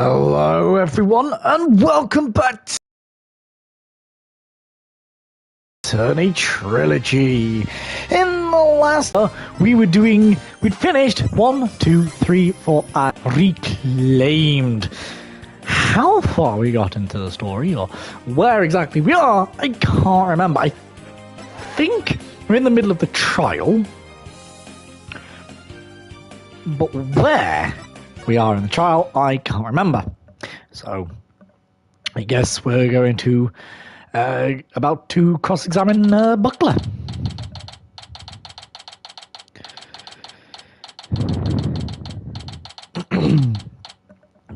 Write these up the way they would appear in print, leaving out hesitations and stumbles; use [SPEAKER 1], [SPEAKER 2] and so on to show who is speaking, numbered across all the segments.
[SPEAKER 1] Hello everyone and welcome back to Attorney Trilogy. In the last we'd finished 1, 2, 3, 4 and reclaimed. How far we got into the story or where exactly we are, I can't remember. I think we're in the middle of the trial. But where we are in the trial, I can't remember. So, I guess we're going to about to cross-examine Buckler.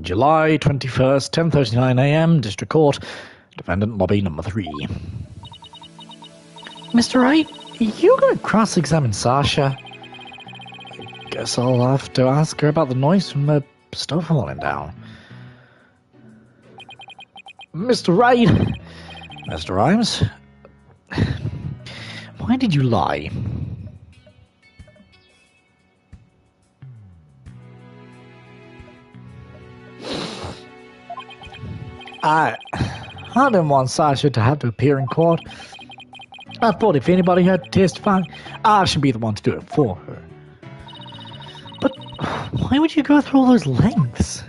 [SPEAKER 1] July 21st, 10:39 a.m. District Court, Defendant Lobby Number 3. Mr. Wright, are you going to cross-examine Sasha? Guess I'll have to ask her about the noise from the stuff falling down. Mr. Wright! Mr. Rhymes? Why did you lie? I didn't want Sasha to have to appear in court. I thought if anybody had to testify, I should be the one to do it for her. But why would you go through all those lengths?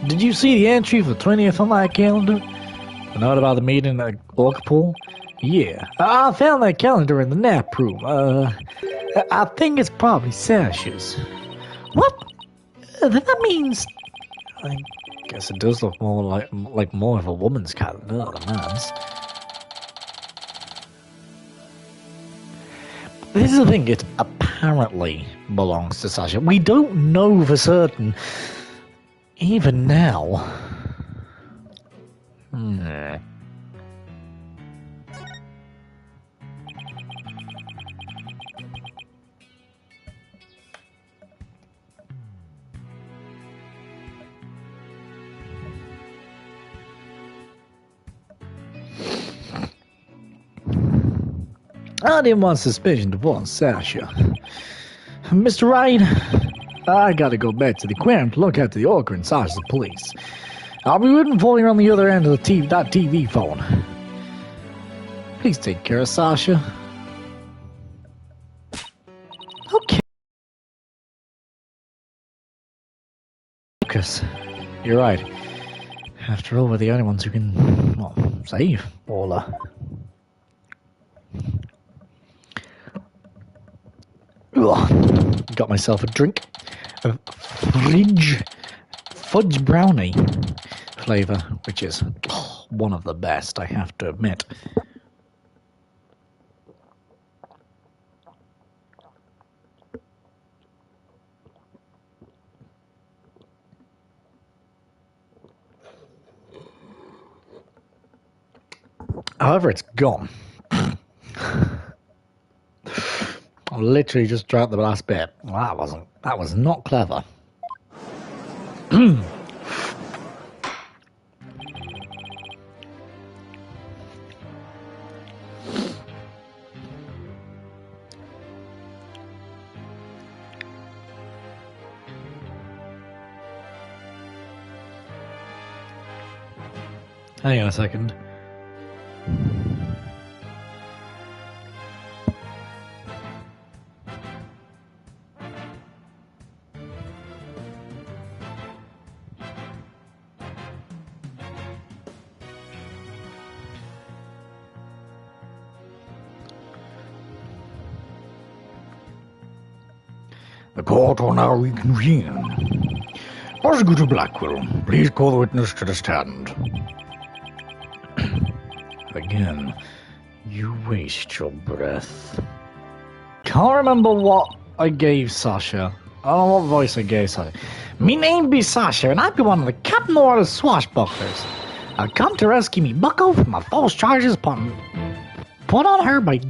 [SPEAKER 1] Did you see the entry for the 20th on that calendar? The note about the meeting at Orca Pool? Yeah, I found that calendar in the nap room. I think it's probably Sasha's. What? That means... I guess it does look more like more of a woman's calendar than a man's. This is the thing, it apparently belongs to Sasha. We don't know for certain, even now. I didn't want suspicion to fall on Sasha. Mr. Wright, I gotta go back to the aquarium to look after the orca and Sasha's police. I'll be waiting for you on the other end of that TV phone. Please take care of Sasha. Okay. Lucas, you're right. After all, we're the only ones who can, well, save Orla. Ugh. Got myself a drink of fudge brownie flavour, which is one of the best, I have to admit. However, it's gone. I literally just drank the last bit. Well, that was not clever. Hang on a second. The court will now reconvene. Prosecutor Blackwell, please call the witness to the stand. Again, you waste your breath. Can't remember what I gave Sasha. I don't know what voice I gave Sasha. Me name be Sasha, and I be one of the Captain Orla's swashbucklers. I come to rescue me bucko from my false charges put on her by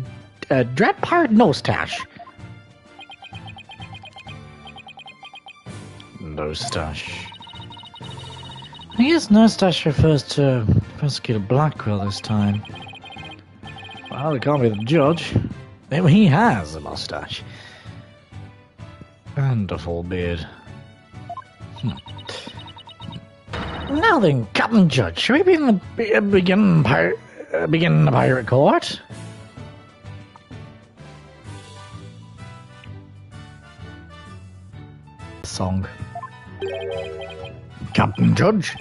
[SPEAKER 1] Dread Pirate Nostache. Nostache. I guess Nostache refers to Prosecutor Blackwell this time. Well, it can't be the judge. Maybe he has a mustache. And a full beard. Now then, Captain Judge, should we begin the pirate court? Song. Captain Judge?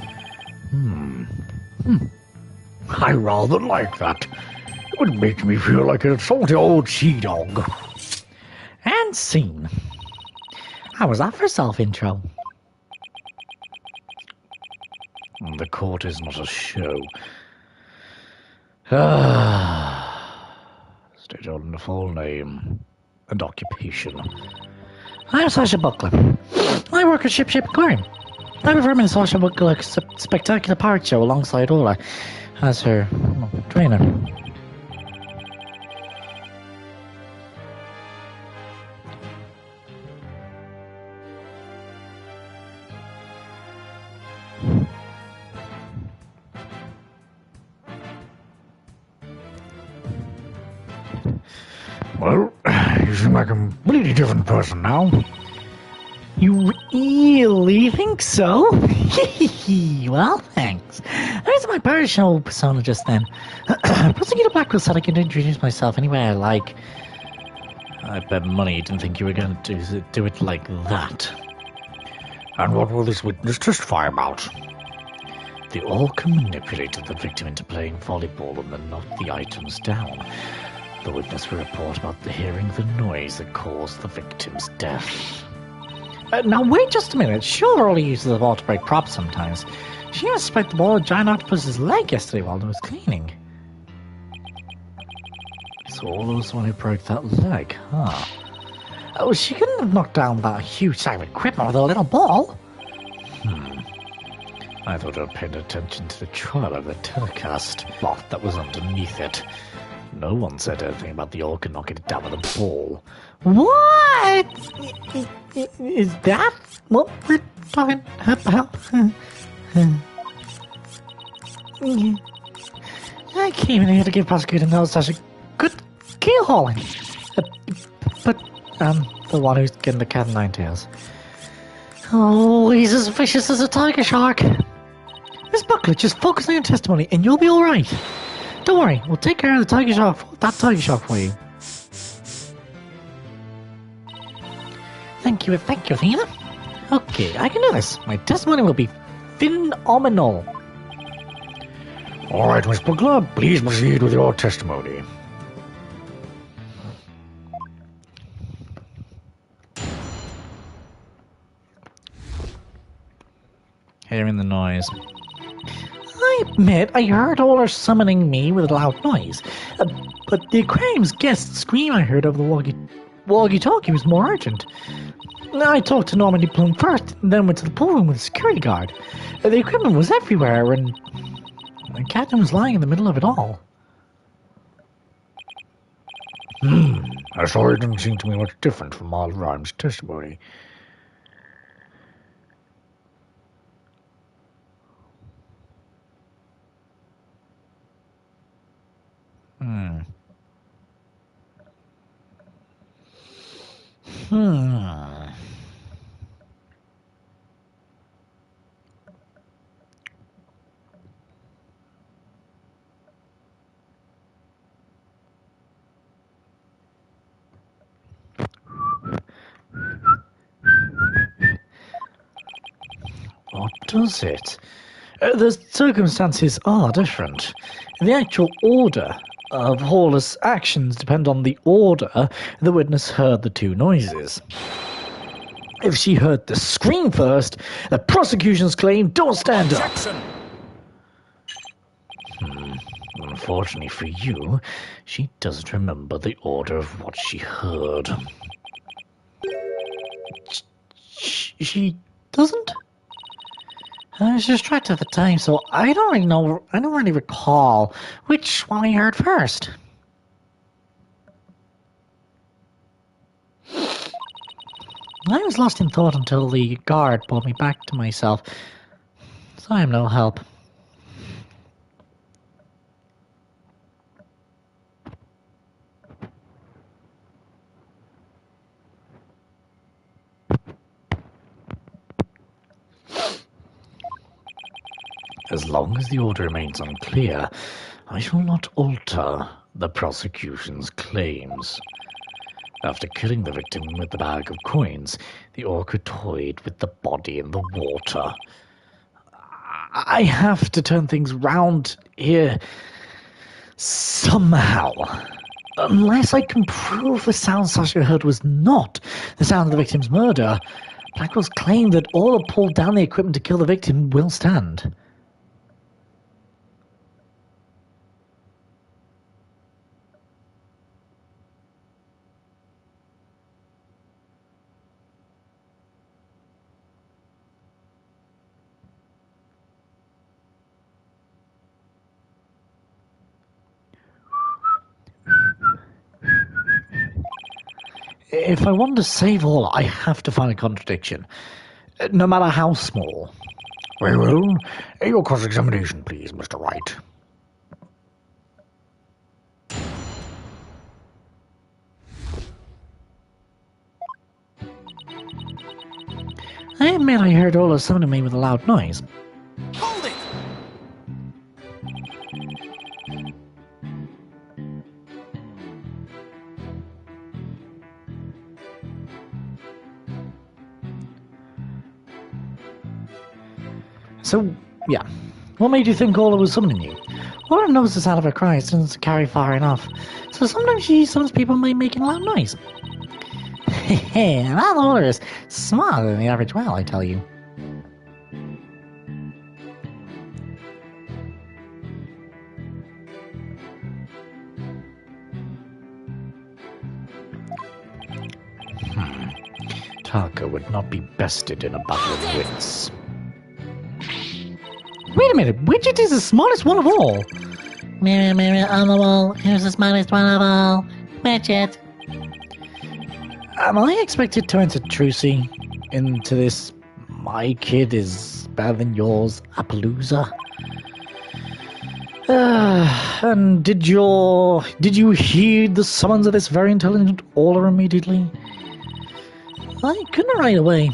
[SPEAKER 1] I rather like that. It would make me feel like a salty old sea dog. And scene. How was that for self-intro? The court is not a show. State on the full name and occupation. I'm Sasha Buckler. I work at Ship Aquarium. I perform in Sasha Buckler's spectacular pirate show alongside Ola as her trainer. Well, you seem like a completely different person now. You really think so? Well, thanks. I was my pirate show persona just then. Prosecutor Blackwell said I could introduce myself any way I like. I bet money you didn't think you were going to do it like that. And what will this witness testify about? The Orca manipulated the victim into playing volleyball and then knocked the items down. The witness will report about hearing the noise that caused the victim's death. Now wait just a minute. Sure, only uses the ball to break props sometimes. She even spiked the ball of a giant octopus's leg yesterday while it was cleaning. So all was the one who broke that leg, huh? Oh, she couldn't have knocked down that huge sack of equipment with a little ball. I thought I paid attention to the trial of the telecast cloth that was underneath it. No one said anything about the orca knocking it down with a ball. What? Is that what we're talking about? I came in here to give Prosecutor Nose a good keel hauling. But the one who's getting the cat and nine tails. Oh, he's as vicious as a tiger shark. Miss Buckler, just focus on your testimony and you'll be alright. Don't worry, we'll take care of that tiger shark for you. Thank you, Athena. Okay, I can do this. My testimony will be phenomenal. Alright, Miss Buckler, please proceed with your testimony. Hearing the noise. I admit I heard Ola summoning me with a loud noise, but the aquarium's guest scream I heard over the walkie-talkie was more urgent. I talked to Normandy Plume first, and then went to the pool room with a security guard. The equipment was everywhere, and the captain was lying in the middle of it all. That story didn't seem to me much different from Mal Rhymes' testimony. What does it? The circumstances are different. The actual order of Hawler's actions depend on the order the witness heard the two noises. If she heard the scream first, the prosecution's claim don't stand up. Unfortunately for you, she doesn't remember the order of what she heard. She doesn't? I was distracted at the time, so I don't really recall which one I heard first. I was lost in thought until the guard pulled me back to myself, so I am no help. As long as the order remains unclear, I shall not alter the prosecution's claims. After killing the victim with the bag of coins, the orca toyed with the body in the water. I have to turn things round here somehow. Unless I can prove the sound Sasha heard was not the sound of the victim's murder, Blackwell's claim that all have pulled down the equipment to kill the victim will stand. If I want to save all, I have to find a contradiction, no matter how small. Very well. Your cross-examination, please, Mr. Wright. I admit I heard Ola summoning me with a loud noise.
[SPEAKER 2] Hold it!
[SPEAKER 1] So, yeah. What made you think Ola was summoning you? Ola knows the sound of her cries doesn't carry far enough, so sometimes she summons people by making a loud noise. Hehe, that Ola is smarter than the average whale, I tell you. Taka would not be bested in a battle of wits. Wait a minute, Widget is the smartest one of all!
[SPEAKER 3] Mirror, mirror on the wall, who's the smartest one of all? Widget.
[SPEAKER 1] Am I expected to enter Trucy into this my kid is better than yours Appaloosa? And did you heed the summons of this very intelligent Ola immediately? I couldn't right away.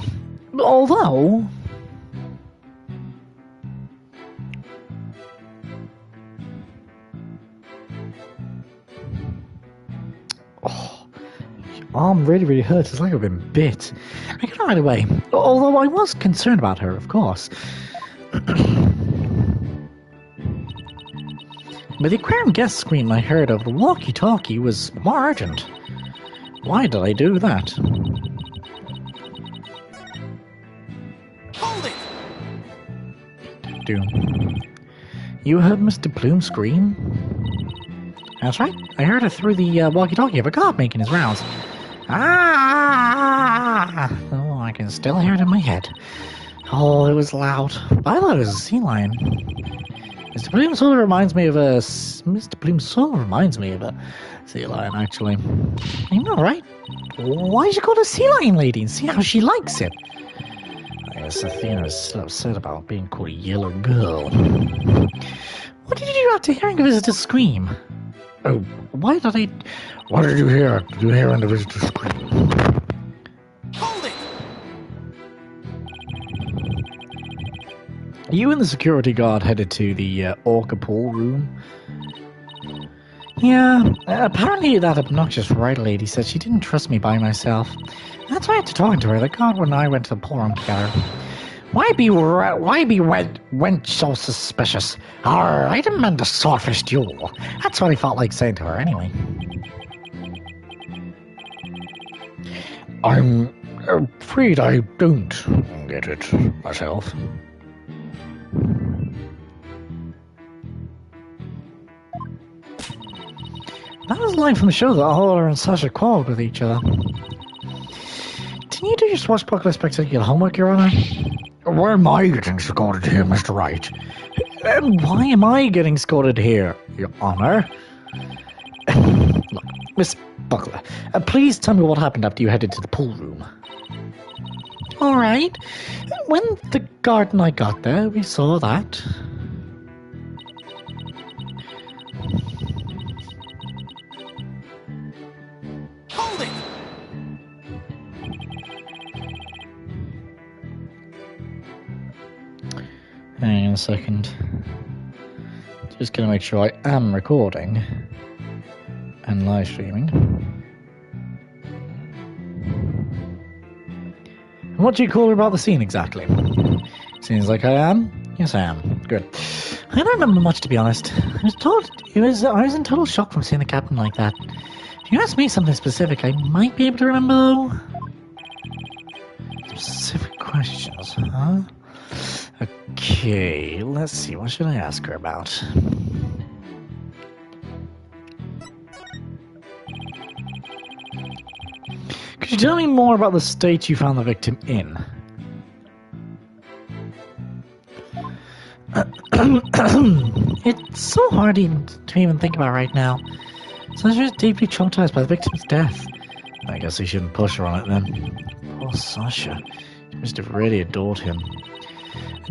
[SPEAKER 1] Although... Oh, your arm really hurts. It's like I've been bit. I couldn't right away. Although I was concerned about her, of course. But the aquarium guest scream I heard over the walkie-talkie was more urgent. Why did I do that?
[SPEAKER 2] Hold it!
[SPEAKER 1] You heard Mr. Plume scream? That's right. I heard it through the walkie-talkie of a cop making his rounds. Ah! Oh, I can still hear it in my head. Oh, it was loud. I thought it was a sea lion. Mr. Plume sort of reminds me of a sea lion, actually. I know, right? Why she call a sea lion lady and see how she likes it? I guess Athena's still upset about being called a yellow girl. What did you do after hearing a visitor scream? Oh, what did you hear? Did you hear the visitor scream?
[SPEAKER 2] Hold it!
[SPEAKER 1] You and the security guard headed to the orca pool room. Yeah, apparently that obnoxious Wright lady said she didn't trust me by myself. That's why after talking to her, the guard and I went to the pool room together. Why be went so suspicious? I didn't mean to swordfish duel. That's what I felt like saying to her anyway. I'm afraid I don't get it myself. That was a line from the show that Ola and Sasha quarreled with each other. Didn't you do your swashbuckler spectacular homework, Your Honor? Why am I getting scolded here, Mr. Wright? And why am I getting scolded here, Your Honor? Look, Miss Buckler, please tell me what happened after you headed to the pool room. Alright. When the guard and I got there, we saw that.
[SPEAKER 2] Hold it!
[SPEAKER 1] Hang on a second. Just gonna make sure I am recording and live streaming. And what do you call about the scene exactly? Seems like I am. Yes, I am. Good. I don't remember much, to be honest. I was in total shock from seeing the captain like that. If you ask me something specific, I might be able to remember, though. Specific questions, huh? Okay, let's see. What should I ask her about? Could you tell me more about the state you found the victim in? It's so hard to even think about right now. Sasha is deeply traumatized by the victim's death. I guess we shouldn't push her on it then. Poor Sasha. She must have really adored him.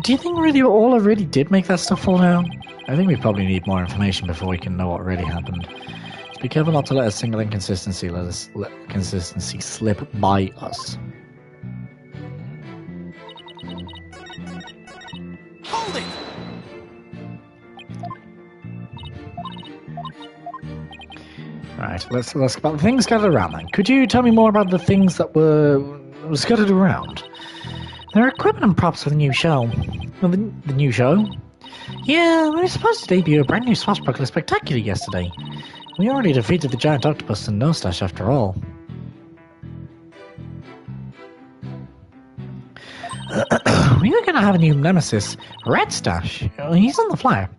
[SPEAKER 1] Do you think really all really did make that stuff fall down? I think we probably need more information before we can know what really happened. Just be careful not to let a single inconsistency let consistency slip by us.
[SPEAKER 2] Hold it!
[SPEAKER 1] Right, let's ask about the things scattered around then. Could you tell me more about the things that were scattered around? There are equipment and props for the new show. Well, the new show? Yeah, we were supposed to debut a brand new Swashbuckler Spectacular yesterday. We already defeated the giant octopus and Nostache after all. We were going to have a new nemesis, Red Stash. He's on the flyer.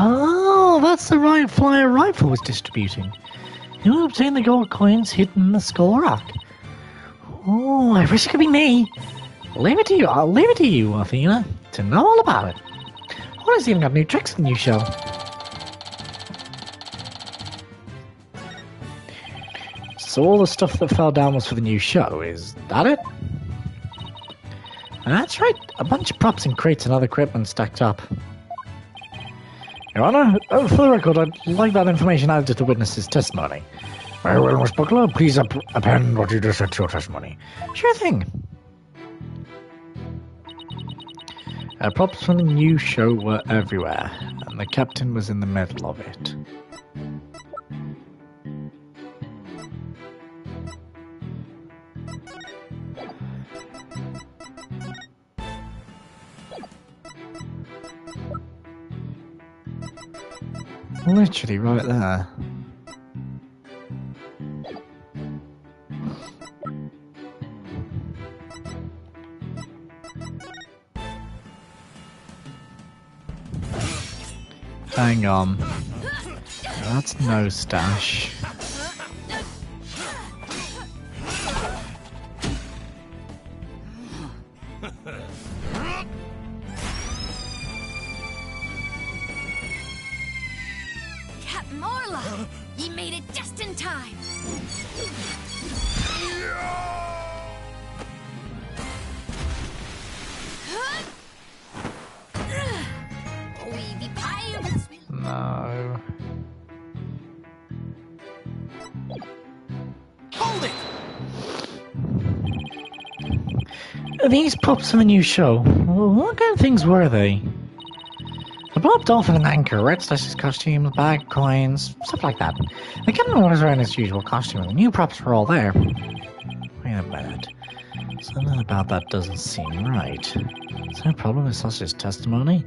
[SPEAKER 1] Oh, that's the right flyer rifle was distributing. You obtained the gold coins hidden in the skull rock. Oh, I wish it could be me. Leave it to you. I'll leave it to you, Athena, to know all about it. Oh, it's even got new tricks in the new show. So all the stuff that fell down was for the new show, is that it? That's right, a bunch of props and crates and other equipment stacked up. Your Honor, for the record, I'd like that information added to the witness's testimony. Very well, Miss Buckler, please append what you just said to your testimony. Sure thing. Props from the new show were everywhere, and the captain was in the middle of it. Literally right there. Hang on. That's no stash.
[SPEAKER 4] Marla! You made it just in time!
[SPEAKER 1] No.
[SPEAKER 2] Hold it!
[SPEAKER 1] Are these props from the new show? What kind of things were they? The Bob Dolphin and Anchor, Red Stash's costume, bag, coins, stuff like that. The captain was wearing his usual costume and the new props were all there. Wait a minute. Something about that doesn't seem right. Is there a problem with Sasha's testimony?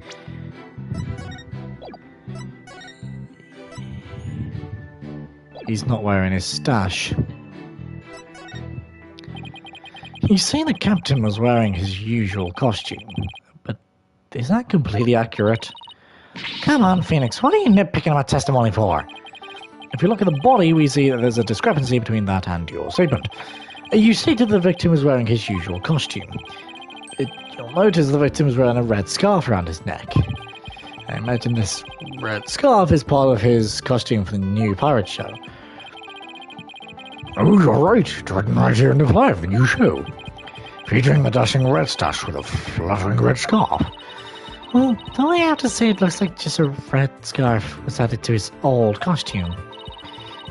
[SPEAKER 1] He's not wearing his stash. You say the captain was wearing his usual costume, but is that completely accurate? Come on, Phoenix, what are you nitpicking about testimony for? If you look at the body, we see that there's a discrepancy between that and your statement. You stated the victim was wearing his usual costume. You'll notice the victim was wearing a red scarf around his neck. I imagine this red scarf is part of his costume for the new pirate show. Oh, you're right. It's written right here in the flyer of the new show. Featuring the dashing Red Stash with a fluttering red scarf. Well, don't I have to say it looks like just a red scarf was added to his old costume?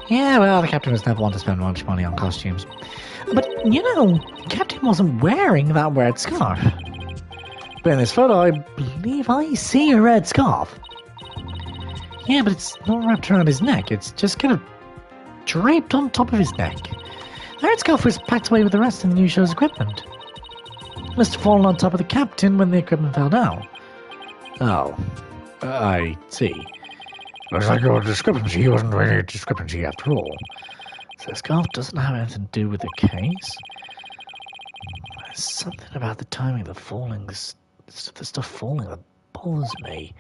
[SPEAKER 1] Yeah, well, the captain was never one to spend much money on costumes. But, you know, the captain wasn't wearing that red scarf. But in this photo, I believe I see a red scarf. Yeah, but it's not wrapped around his neck. It's just kind of draped on top of his neck. The red scarf was packed away with the rest of the new show's equipment. It must have fallen on top of the captain when the equipment fell down. Oh, I see. Looks like your discrepancy wasn't really a discrepancy after all. So the scarf doesn't have anything to do with the case? There's something about the timing of the falling, the stuff falling that bothers me.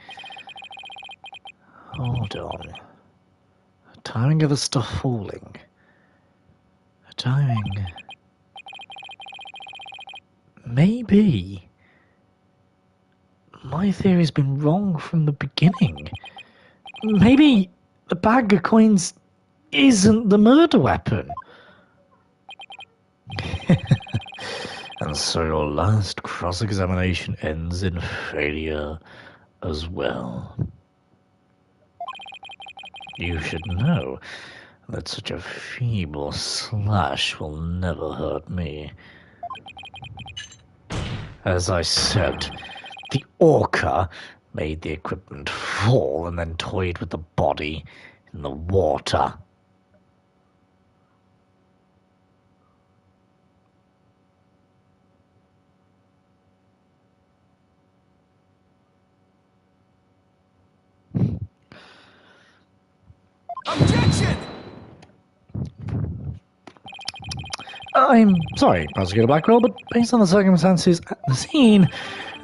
[SPEAKER 1] Hold on. The timing of the stuff falling. The timing... Maybe... My theory's been wrong from the beginning. Maybe the bag of coins isn't the murder weapon. And so your last cross-examination ends in failure as well. You should know that such a feeble slash will never hurt me. As I said, the orca made the equipment fall and then toyed with the body in the water.
[SPEAKER 2] Objection!
[SPEAKER 1] I'm sorry, Prosecutor Blackwell, but based on the circumstances at the scene,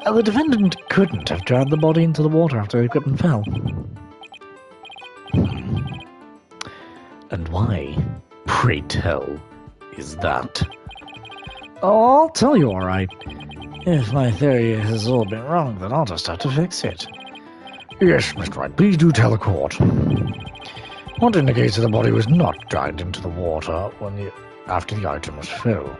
[SPEAKER 1] the defendant couldn't have dragged the body into the water after the equipment fell. And why, pray tell, is that? Oh, I'll tell you alright. If my theory has all been wrong, then I'll just have to fix it. Yes, Mr. Wright, please do tell the court. What indicates that the body was not dragged into the water after the items fell?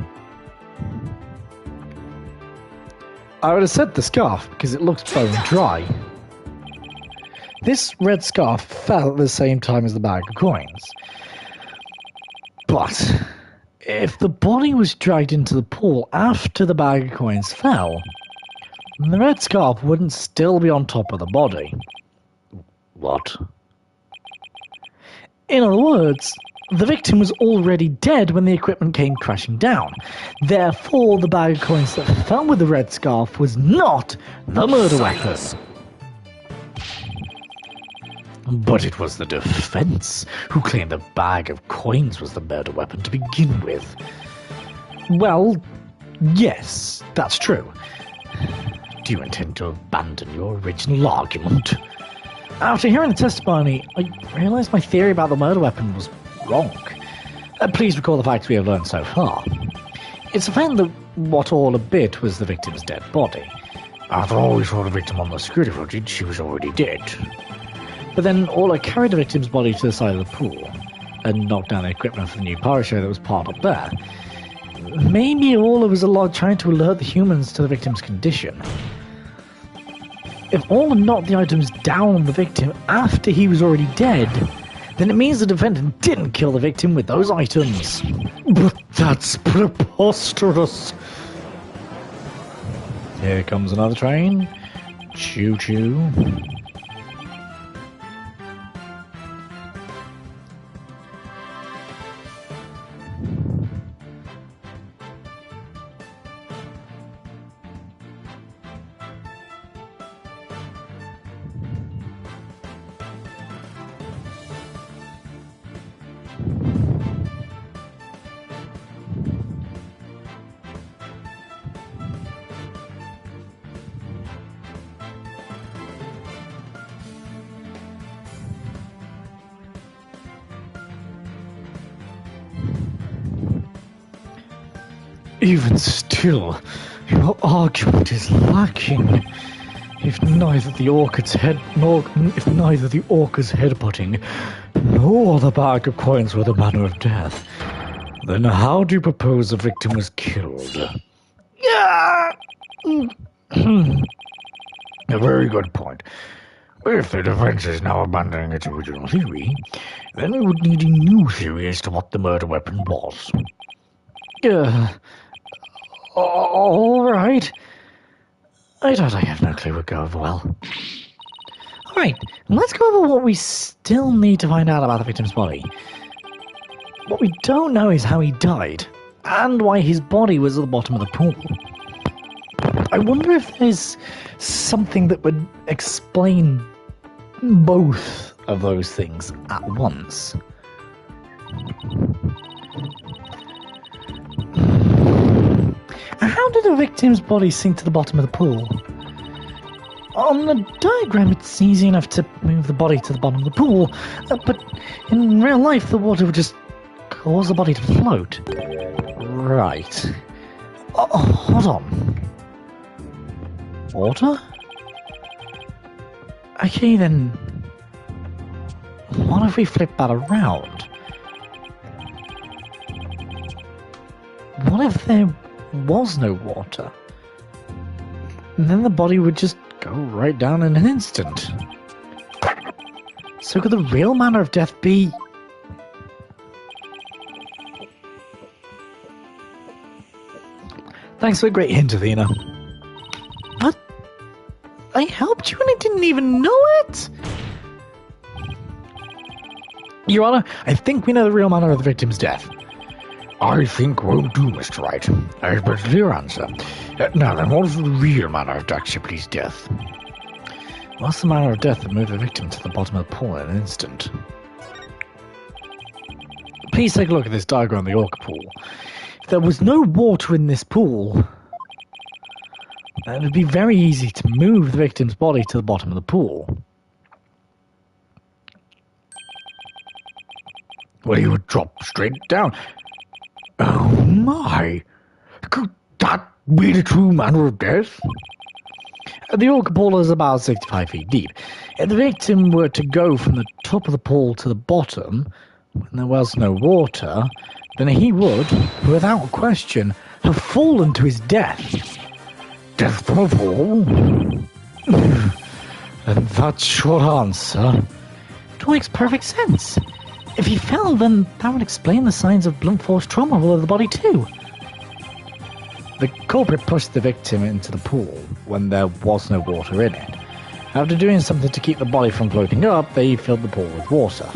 [SPEAKER 1] I would have said the scarf, because it looks bone dry. This red scarf fell at the same time as the bag of coins. But if the body was dragged into the pool after the bag of coins fell, the red scarf wouldn't still be on top of the body. What? In other words, the victim was already dead when the equipment came crashing down. Therefore, the bag of coins that fell with the red scarf was not the murder weapon. But it was the defense who claimed the bag of coins was the murder weapon to begin with. Well, yes, that's true. Do you intend to abandon your original argument? After hearing the testimony, I realised my theory about the murder weapon was wrong. Please recall the facts we have learned so far. It's a fact that what all a bit was the victim's dead body. After all we saw the victim on the security footage, she was already dead. But then Orla carried the victim's body to the side of the pool and knocked down the equipment for the new power show that was parked up there. Maybe Orla was trying to alert the humans to the victim's condition. If Orla knocked the items down on the victim after he was already dead, then it means the defendant didn't kill the victim with those items. But that's preposterous. Here comes another train. Choo-choo. Even still, your argument is lacking. If neither the orca's headbutting nor the bag of coins were the manner of death, then how do you propose the victim was killed? A very good point. If the defense is now abandoning its original theory, then we would need a new theory as to what the murder weapon was. All right. I thought I had no clue would go over well. Alright, let's go over what we still need to find out about the victim's body. What we don't know is how he died, and why his body was at the bottom of the pool. I wonder if there's something that would explain both of those things at once. How did the victim's body sink to the bottom of the pool? On the diagram, it's easy enough to move the body to the bottom of the pool, but in real life, the water would just cause the body to float. Right. Hold on. Water? Okay, then. What if we flip that around? What if there was no water? And then the body would just go right down in an instant. So could the real manner of death be... Thanks for a great hint, Athena. But I helped you and I didn't even know it! Your Honor, I think we know the real manner of the victim's death. I think won't do, Mr. Wright. I expect a clear answer. Now then, what is the real manner of Dr. Shipley's death? What's the manner of death that moved the victim to the bottom of the pool in an instant? Please take a look at this diagram of the orca pool. If there was no water in this pool, then it would be very easy to move the victim's body to the bottom of the pool. Well, he would drop straight down. Oh my! Could that be the true manner of death? The orca pool is about 65 feet deep. If the victim were to go from the top of the pool to the bottom, when there was no water, then he would, without question, have fallen to his death. Death from a fall? And that short answer? It makes perfect sense. If he fell, then that would explain the signs of blunt force trauma all over the body too. The culprit pushed the victim into the pool when there was no water in it. After doing something to keep the body from floating up, they filled the pool with water.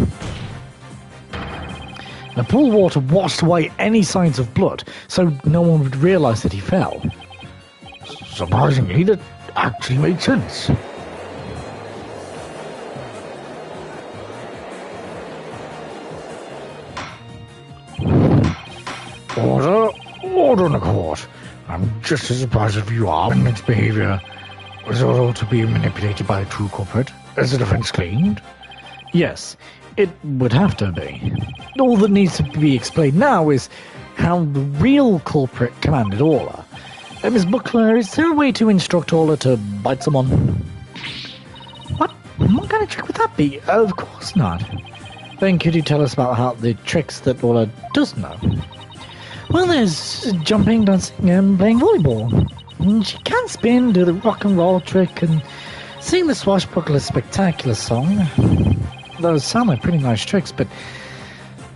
[SPEAKER 1] The pool water washed away any signs of blood, so no one would realise that he fell. Surprisingly, that actually made sense. Order in the court. I'm just as surprised as you are when its behaviour was all to be manipulated by the true culprit, as the defence claimed. Yes, it would have to be. All that needs to be explained now is how the real culprit commanded Orla. Miss Buckler, is there a way to instruct Orla to bite someone? What? What kind of trick would that be? Of course not. Then could you tell us about how the tricks that Orla does know? Well, there's jumping, dancing, and playing volleyball. She can spin, do the rock and roll trick, and sing the swashbuckler spectacular song. Those sound like pretty nice tricks, but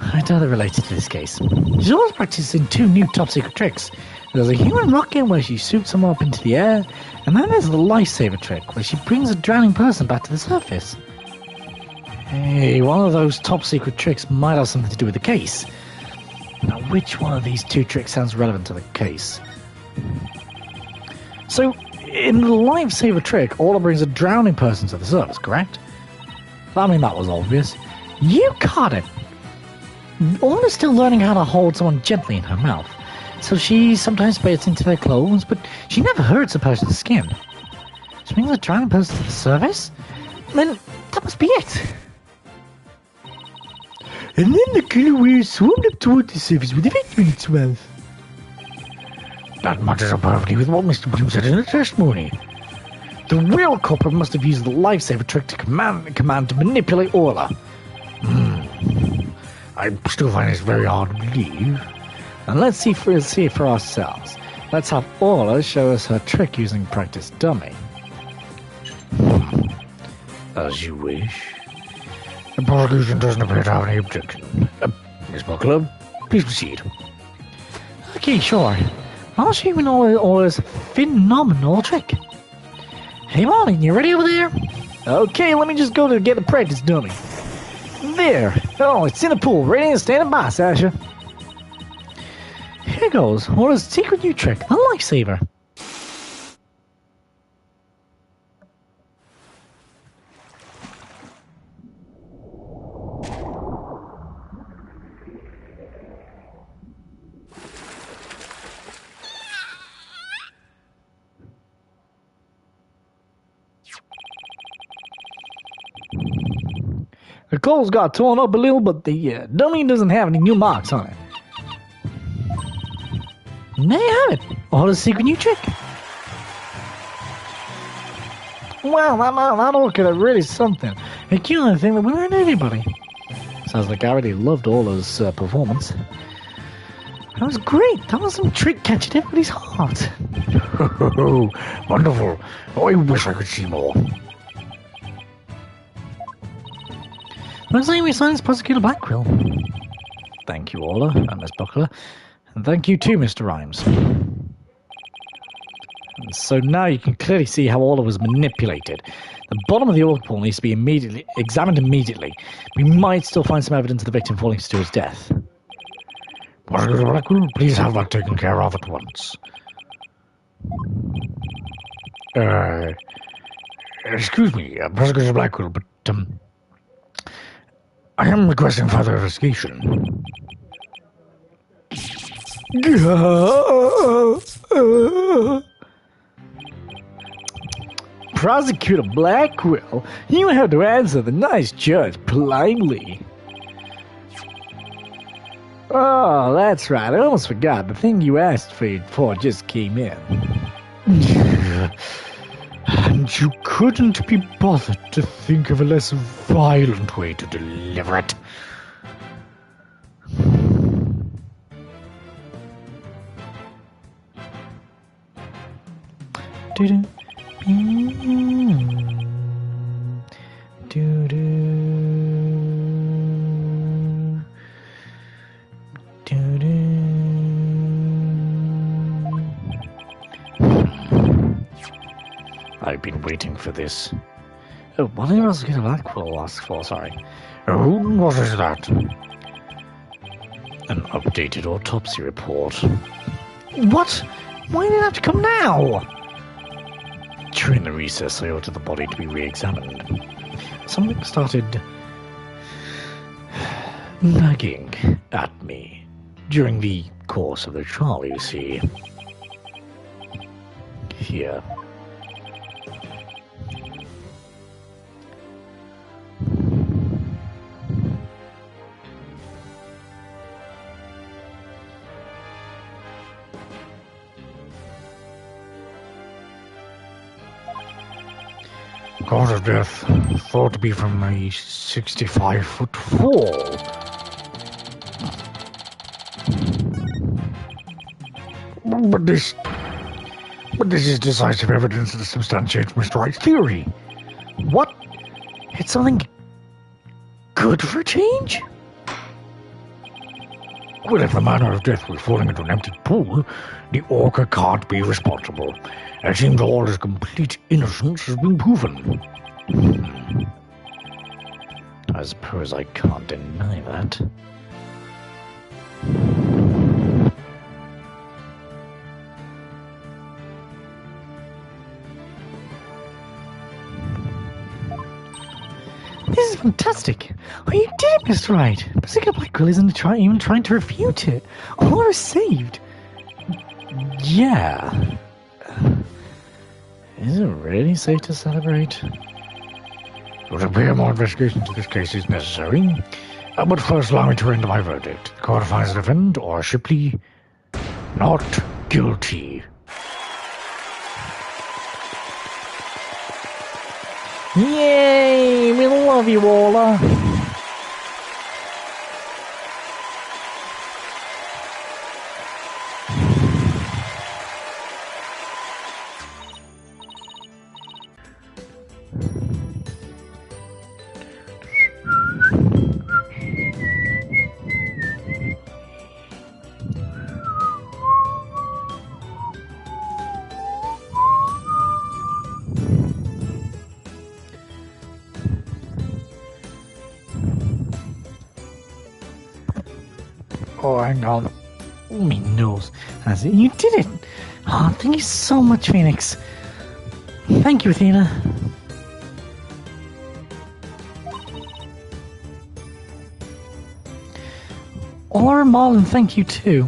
[SPEAKER 1] I doubt they're related to this case. She's also practicing two new top-secret tricks. There's a human rocket where she shoots someone up into the air, and then there's the lifesaver trick where she brings a drowning person back to the surface. Hey, one of those top-secret tricks might have something to do with the case. Now, which one of these two tricks sounds relevant to the case? So, in the lifesaver trick, Orla brings a drowning person to the surface, correct? I mean, that was obvious. You caught it! Orla's still learning how to hold someone gently in her mouth, so she sometimes bites into their clothes, but she never hurts a person's skin. She brings a drowning person to the surface? Then that must be it! And then the killer whale swarmed up toward the surface with the victim in its mouth. That matches up perfectly with what Mr. Bloom said in the testimony. The real culprit must have used the lifesaver trick to command to manipulate Orla. I still find this very hard to believe. And let's see it for ourselves. Let's have Orla show us her trick using practice dummy. As you wish. The prosecution doesn't appear to have any objection. Miss Buckler, please proceed. Okay, sure. I'll show you an all this phenomenal trick. Hey, Marlon, you ready over there? Okay, let me just go to get the practice dummy. There. Oh, it's in the pool, ready and standing by, Sasha. Here goes. What a secret new trick. A lifesaver. The clothes got torn up a little, but the dummy doesn't have any new marks on it. And there you have it. All the secret new trick. Wow, that orca really something. A cute thing that we learned everybody. Sounds like I already loved Ola's performance. That was great. That was some trick catching everybody's heart. Wonderful. I wish I could see more. Looks like we silenced Prosecutor Blackquill. Thank you, Ola and Miss Buckler. And thank you too, Mr. Rhymes. And so now you can clearly see how Ola was manipulated. The bottom of the orc pool needs to be examined immediately. We might still find some evidence of the victim falling to his death. Prosecutor Blackquill, please have that taken care of at once. Excuse me, Prosecutor Blackquill, but, I am requesting further investigation. Prosecutor Blackquill, you have to answer the nice judge politely. Oh, that's right. I almost forgot. The thing you asked for just came in. And you couldn't be bothered to think of a less violent way to deliver it. Do-do. Do-do. Do-do. I've been waiting for this. Oh, what did Prosecutor Blackquill ask for? Sorry. What is that? An updated autopsy report. What? Why did it have to come now? During the recess, I ordered the body to be re-examined. Something started nagging at me during the course of the trial, you see. Here. Cause of death thought to be from a 65-foot fall. But this is decisive evidence that substantiates Mr. Wright's theory. What? It's something good for a change? Well, if the manner of death was falling into an empty pool, the orca can't be responsible. It seems all his complete innocence has been proven. I suppose I can't deny that. This is fantastic! Oh, you did it, Mr. Wright! Prosecutor Blackquill isn't even trying to refute it. Honor is saved! Yeah. Is it really safe to celebrate? It would appear more investigation into this case is necessary. But first allow me to render my verdict. The court finds the defendant, or Shipley, not guilty. Yay! We love you, Ola! Oh, hang on. Oh, me nose. That's it. You did it! Oh, thank you so much, Phoenix. Thank you, Athena. Or Marlon, thank you too.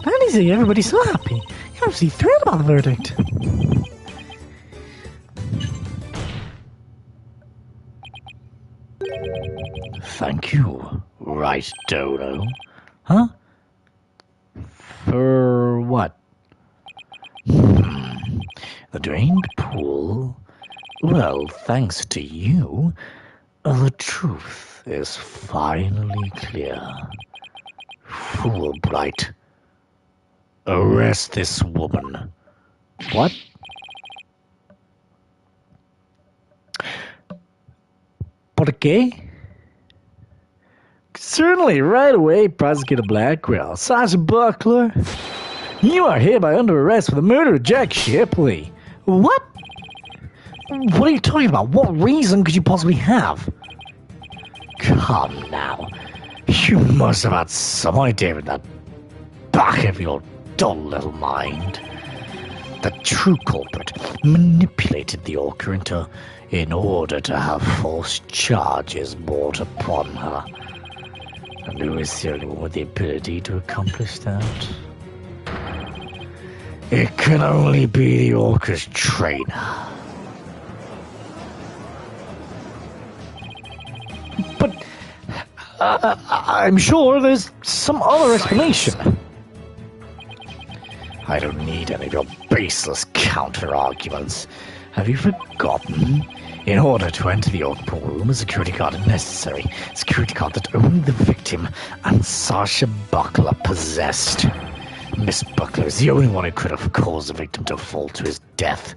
[SPEAKER 1] Glad to see everybody's so happy. You're obviously thrilled about the verdict. Thank you, Right Dodo. Huh? For what? The drained pool? Well, thanks to you, the truth is finally clear. Fulbright, arrest this woman. What? ¿Por qué? Certainly, right away, Prosecutor Blackwell. Sergeant Buckler, you are hereby under arrest for the murder of Jack Shipley. What? What are you talking about? What reason could you possibly have? Come now. You must have had some idea in that back of your dull little mind. The true culprit manipulated the orca in order to have false charges brought upon her. And who is the only one with the ability to accomplish that? It can only be the orca's trainer. But I'm sure there's some other explanation. I don't need any of your baseless counter-arguments. Have you forgotten? In order to enter the orc pool room, a security card is necessary. A security card that only the victim and Sasha Buckler possessed. Miss Buckler is the only one who could have caused the victim to fall to his death.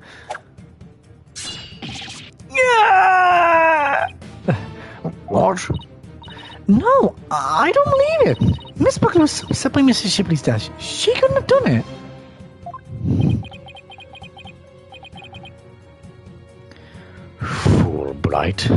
[SPEAKER 1] What? No, I don't believe it. Miss Buckler was so upset by Mrs. Shipley's death. She couldn't have done it. Fulbright.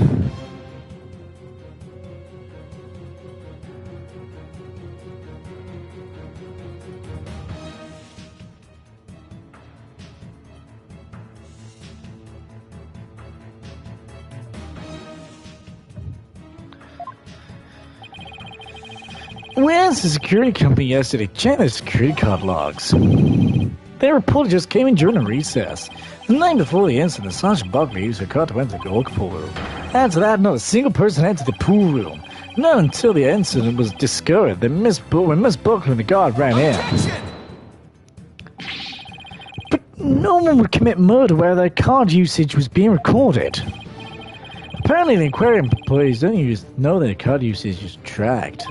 [SPEAKER 1] We asked the security company yesterday to check their security card logs. Their report just came in during a recess. The night before the incident, Sasha Buckley used her card to enter the orc pool room. Add to that, not a single person entered the pool room. Not until the incident was discovered that when Miss Buckley and the guard ran in. But no one would commit murder where their card usage was being recorded. Apparently the aquarium employees don't know their card usage is tracked.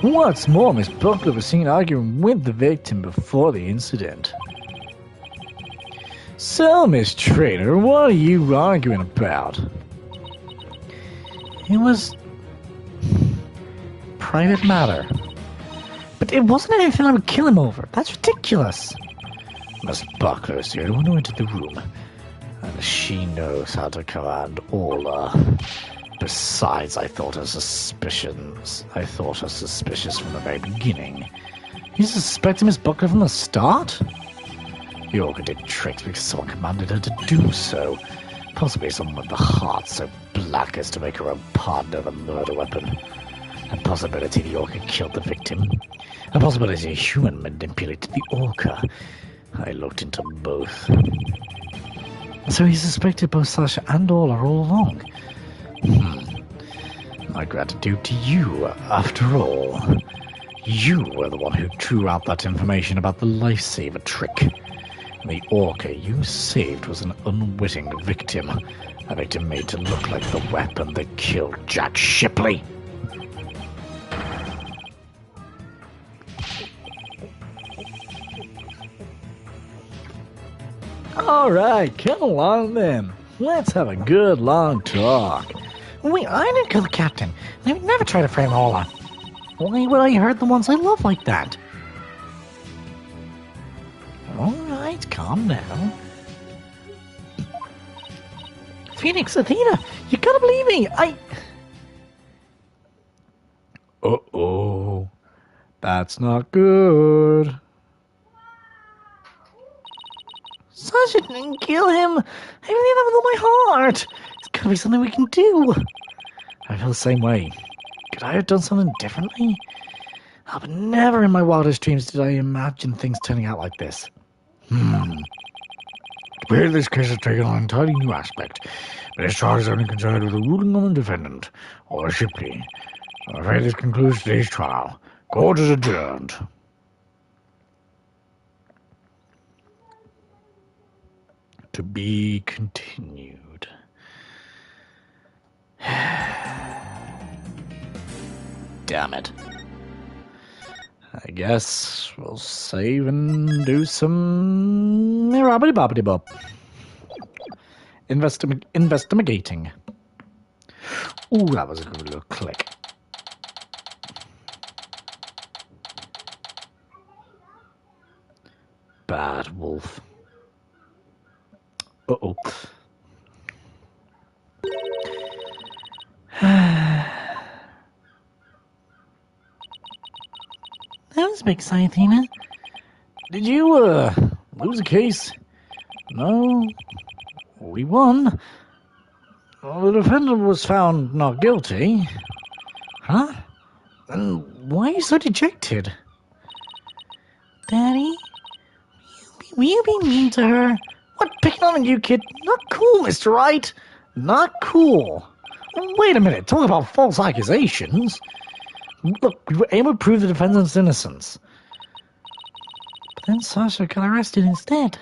[SPEAKER 1] What's more, Miss Buckler was seen arguing with the victim before the incident. So, Miss Trainer, what are you arguing about? It was private matter. But it wasn't anything I would kill him over. That's ridiculous. Miss Buckler is the only one who entered the room, and she knows how to command all, Besides, I thought her suspicious from the very beginning. You suspected Miss Buckler from the start? The orca did tricks because someone commanded her to do so. Possibly someone with the heart so black as to make her own partner the murder weapon. A possibility the orca killed the victim. A possibility a human manipulated the orca. I looked into both. So he suspected both Sasha and Orla all along. My gratitude to you, after all. You were the one who threw out that information about the lifesaver trick. The orca you saved was an unwitting victim. A victim made to look like the weapon that killed Jack Shipley. Alright, come along then. Let's have a good long talk. Wait, I didn't kill the captain. I would never try to frame Ola. Why would I hurt the ones I love like that? Alright, calm down. Phoenix, Athena, you gotta believe me. Uh-oh. That's not good. Sasha didn't kill him. I believe that with all my heart. It's gotta be something we can do. I feel the same way. Could I have done something differently? Oh, but never in my wildest dreams did I imagine things turning out like this. Clearly, this case has taken on an entirely new aspect. But this charge is only concerned with the ruling on the defendant, or Shipley. I'm afraid this concludes today's trial. Court is adjourned. To be continued. Damn it. I guess we'll save and do some rabbity-bobbity-bop. Investigating. Ooh, that was a good little click. Bad wolf. Uh-oh.
[SPEAKER 3] That was a big sigh, Athena.
[SPEAKER 1] Did you, lose a case? No. We won. Well, the defendant was found not guilty. Huh? Then why are you so dejected?
[SPEAKER 3] Daddy? Will you be mean to her?
[SPEAKER 1] What, picking on you, kid? Not cool, Mr. Wright. Not cool. Wait a minute, talk about false accusations. Look, we were able to prove the defendant's innocence.
[SPEAKER 3] But then Sasha got arrested instead.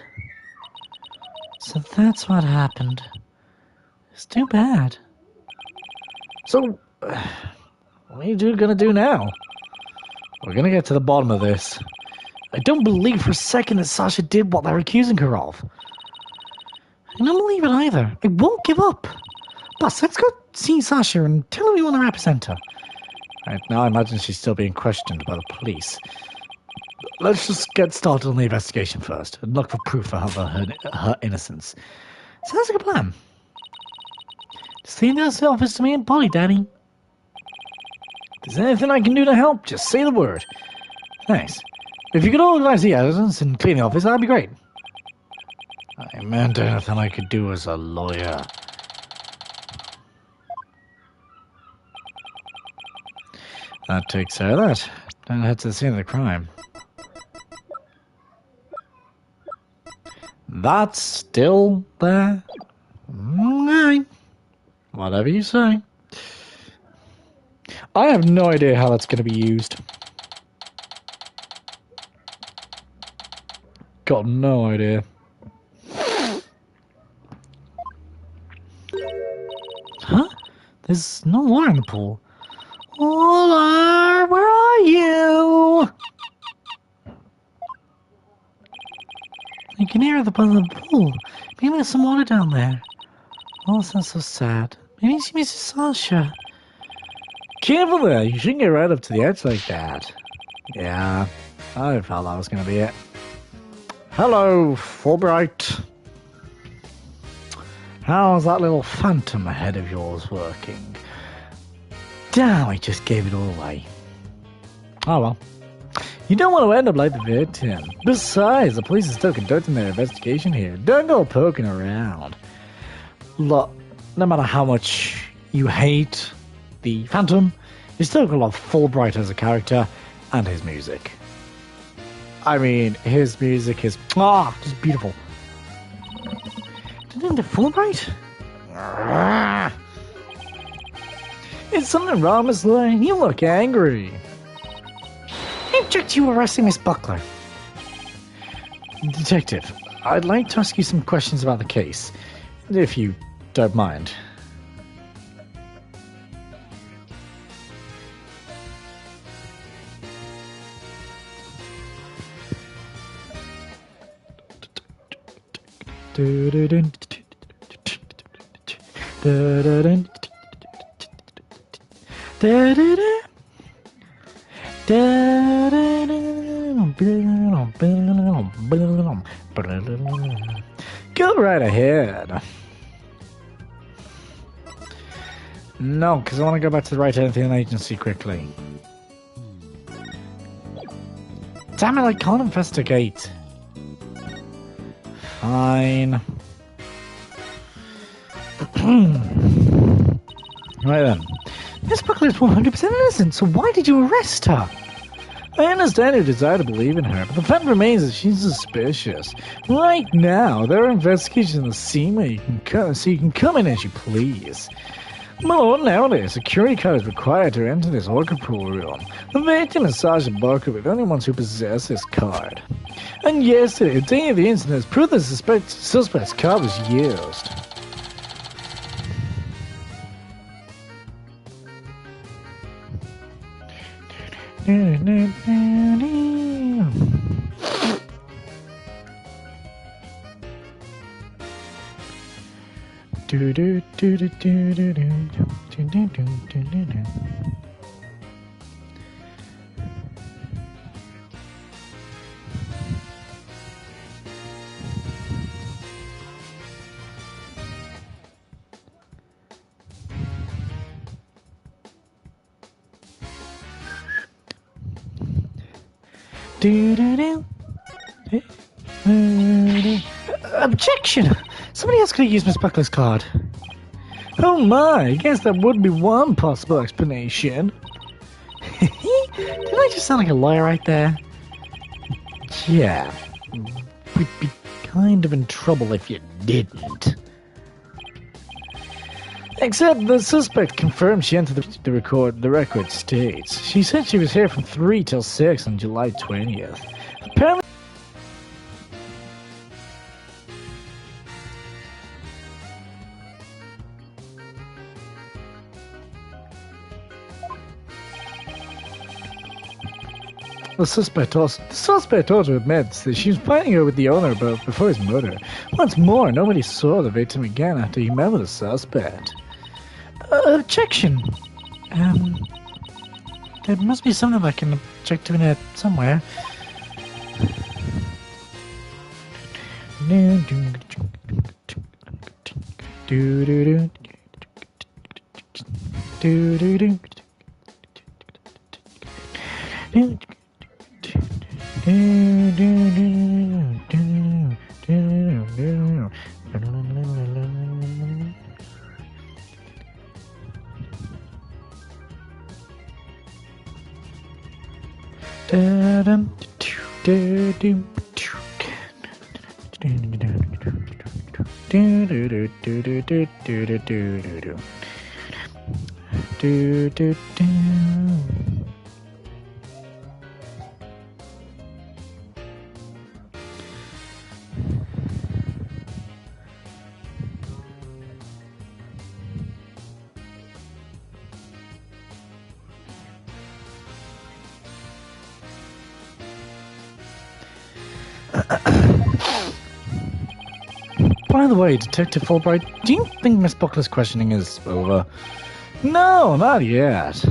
[SPEAKER 3] So that's what happened. It's too bad.
[SPEAKER 1] So, what are you gonna do now? We're gonna get to the bottom of this. I don't believe for a second that Sasha did what they're accusing her of.
[SPEAKER 3] I don't believe it either.
[SPEAKER 1] I won't give up. Boss, let's go see Sasha and tell her we want to represent her. Right, now I imagine she's still being questioned by the police. Let's just get started on the investigation first and look for proof of her innocence. Sounds like a plan.
[SPEAKER 3] Just leave the office to me and Polly, Daddy.
[SPEAKER 1] If there's anything I can do to help, just say the word. Thanks. If you could organize the evidence and clean the office, that'd be great. I meant anything I could do as a lawyer. That takes care of that. Then head to the scene of the crime. That's still there? Okay. Whatever you say. I have no idea how that's going to be used. Got no idea.
[SPEAKER 3] Huh? There's no water in the pool. Ola, where are you? I can hear the bottom of the pool. Maybe there's some water down there. Oh, that sounds so sad. Maybe she misses Sasha.
[SPEAKER 1] Careful there, you shouldn't get right up to the edge like that. Yeah, I felt that was going to be it. Hello, Fulbright. How's that little phantom head of yours working? Damn, I just gave it all away. Oh well. You don't want to end up like the victim. Besides, the police are still conducting their investigation here. Don't go poking around. Look, no matter how much you hate the Phantom, you still got to love Fulbright as a character and his music. I mean, his music is just beautiful.
[SPEAKER 3] Didn't the Fulbright?
[SPEAKER 1] It's something wrong, Miss Lane. You look angry.
[SPEAKER 3] I object to you arresting Miss Buckler.
[SPEAKER 1] Detective, I'd like to ask you some questions about the case, if you don't mind. Go right ahead. No, because I want to go back to the right anything agency quickly. Damn it, I can't investigate. Fine. Right then. Miss Buckley is 100% innocent, so why did you arrest her? I understand your desire to believe in her, but the fact remains that she's suspicious. Right now, there are investigations in the scene where you can come, so you can come in as you please. But ordinarily, a security card is required to enter this orca pool room. The victim is Sasha Barker, the only ones who possess this card. And yesterday, the day of the incident, proof the suspect's card was used. Objection! Somebody else could have used Miss Buckley's card. Oh my, I guess that would be one possible explanation. Did I just sound like a lawyer right there? Yeah. We'd be kind of in trouble if you didn't. Except the suspect confirmed she entered the record states. She said she was here from 3 till 6 on July 20th. Apparently the suspect also admits that she was fighting her with the owner before his murder. What's more, nobody saw the victim again after he met with the suspect. Objection. There must be something I can object to in it somewhere. By the way, Detective Fulbright, do you think Miss Buckley's questioning is over? No, not yet.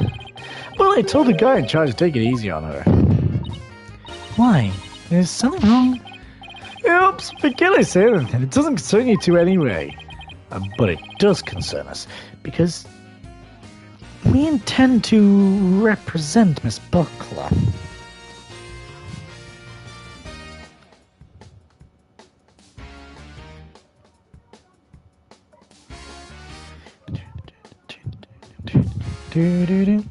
[SPEAKER 1] Well, I told the guy in charge to take it easy on her. Why? Is something wrong? Oops, but can I say anything? It doesn't concern you two anyway. But it does concern us, because we intend to represent Miss Buckler. Do-do-do.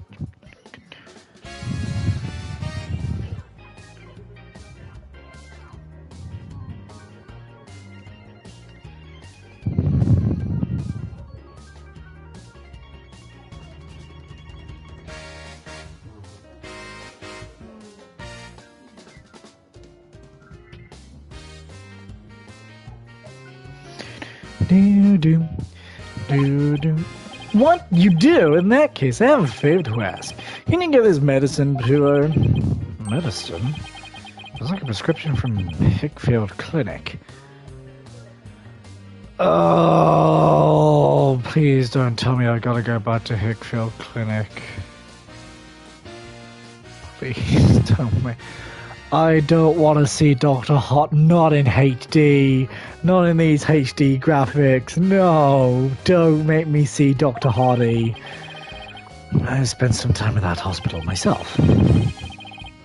[SPEAKER 1] Do-do. Do-do. What? You do? In that case, I have a favor to ask. Can you get this medicine to her? Medicine? It's like a prescription from Hickfield Clinic. Oh, please don't tell me I gotta go back to Hickfield Clinic. Please don't make... I don't want to see Dr. Hot, not in HD, not in these HD graphics. No, don't make me see Dr. Hottie. I spent some time in that hospital myself.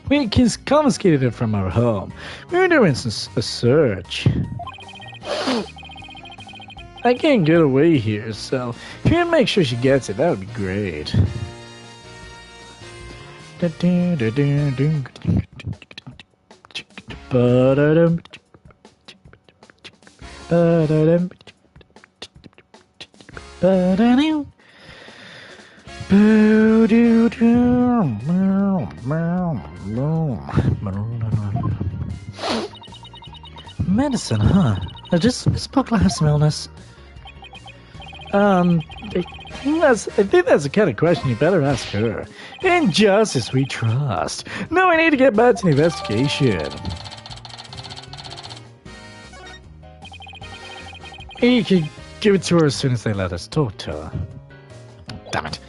[SPEAKER 1] We confiscated it from our home. We were doing a search. I can't get away here, so if you can make sure she gets it, that would be great.
[SPEAKER 3] Medicine, huh? Does Miss Buckler have some illness?
[SPEAKER 1] I think that's the kind of question you better ask her. In justice we trust. Now I need to get back to the investigation. You can give it to her as soon as they let us talk to her. Damn it.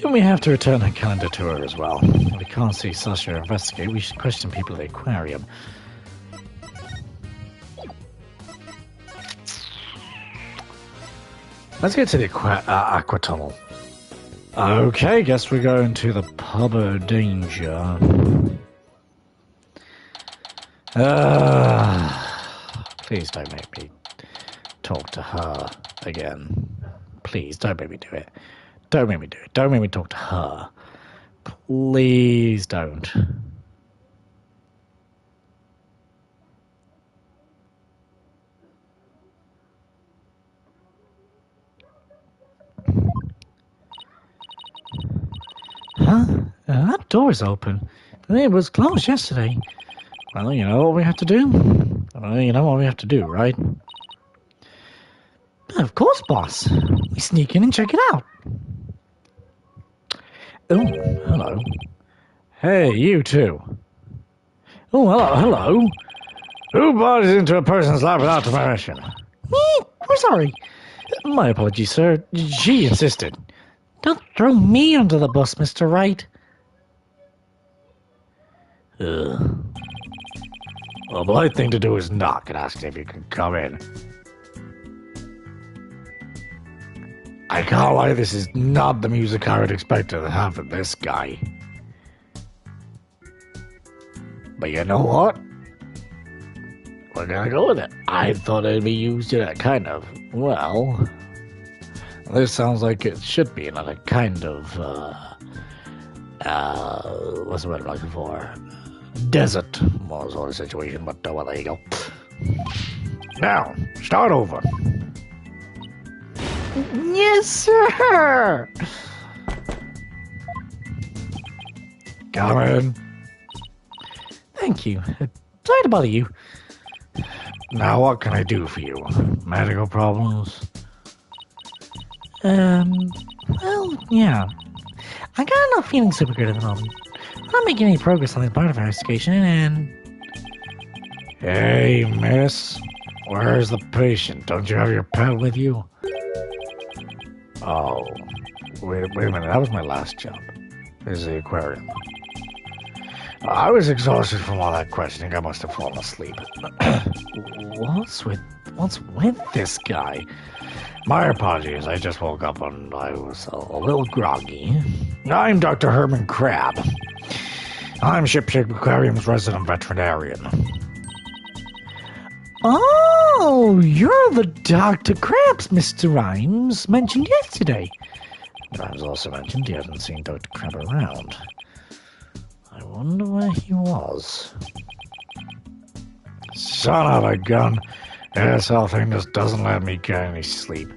[SPEAKER 1] And we have to return her calendar to her as well. If we can't see Sasha investigate, we should question people at the aquarium. Let's get to the aqua tunnel. Okay, guess we're going to the pub of danger. Please don't make me talk to her again. Please don't make me do it. Don't make me do it. Don't make me talk to her. Please don't.
[SPEAKER 3] Huh? That door's open. It was closed yesterday.
[SPEAKER 1] Well, you know what we have to do? You know what we have to do, right?
[SPEAKER 3] Of course, boss. We sneak in and check it out.
[SPEAKER 1] Oh, hello. Hey, you too. Oh, hello. Who barges into a person's lab without permission?
[SPEAKER 3] Me? We're sorry.
[SPEAKER 1] My apologies, sir. She insisted.
[SPEAKER 3] Don't throw me under the bus, Mr. Wright.
[SPEAKER 1] Well, the polite thing to do is knock and ask if you can come in. I can't lie, this is not the music I would expect to have from this guy. But you know what? We're gonna go with it. I thought it'd be used in a kind of, well... This sounds like it should be another kind of, what's the word I'm looking for? Desert sort of situation, but well, there you go. Now, start over.
[SPEAKER 3] Yes, sir.
[SPEAKER 1] Come in.
[SPEAKER 3] Thank you. Sorry to bother you.
[SPEAKER 1] Now, what can I do for you? Medical problems?
[SPEAKER 3] Well, yeah. I got not feeling super good at the moment. I'm not making any progress on this part of our investigation, and...
[SPEAKER 1] Hey, miss. Where's the patient? Don't you have your pet with you? Oh, wait a minute. That was my last job. This is the aquarium. I was exhausted from all that questioning. I must have fallen asleep. What's with this guy? My apologies. I just woke up and I was a little groggy. I'm Dr. Herman Crab. I'm Shipshape Aquarium's resident veterinarian.
[SPEAKER 3] Oh, you're the Dr. Krabs Mr. Rhymes mentioned yesterday.
[SPEAKER 1] Rhymes also mentioned he hadn't seen Dr. Crab around. I wonder where he was. Son of a gun. This whole thing just doesn't let me get any sleep.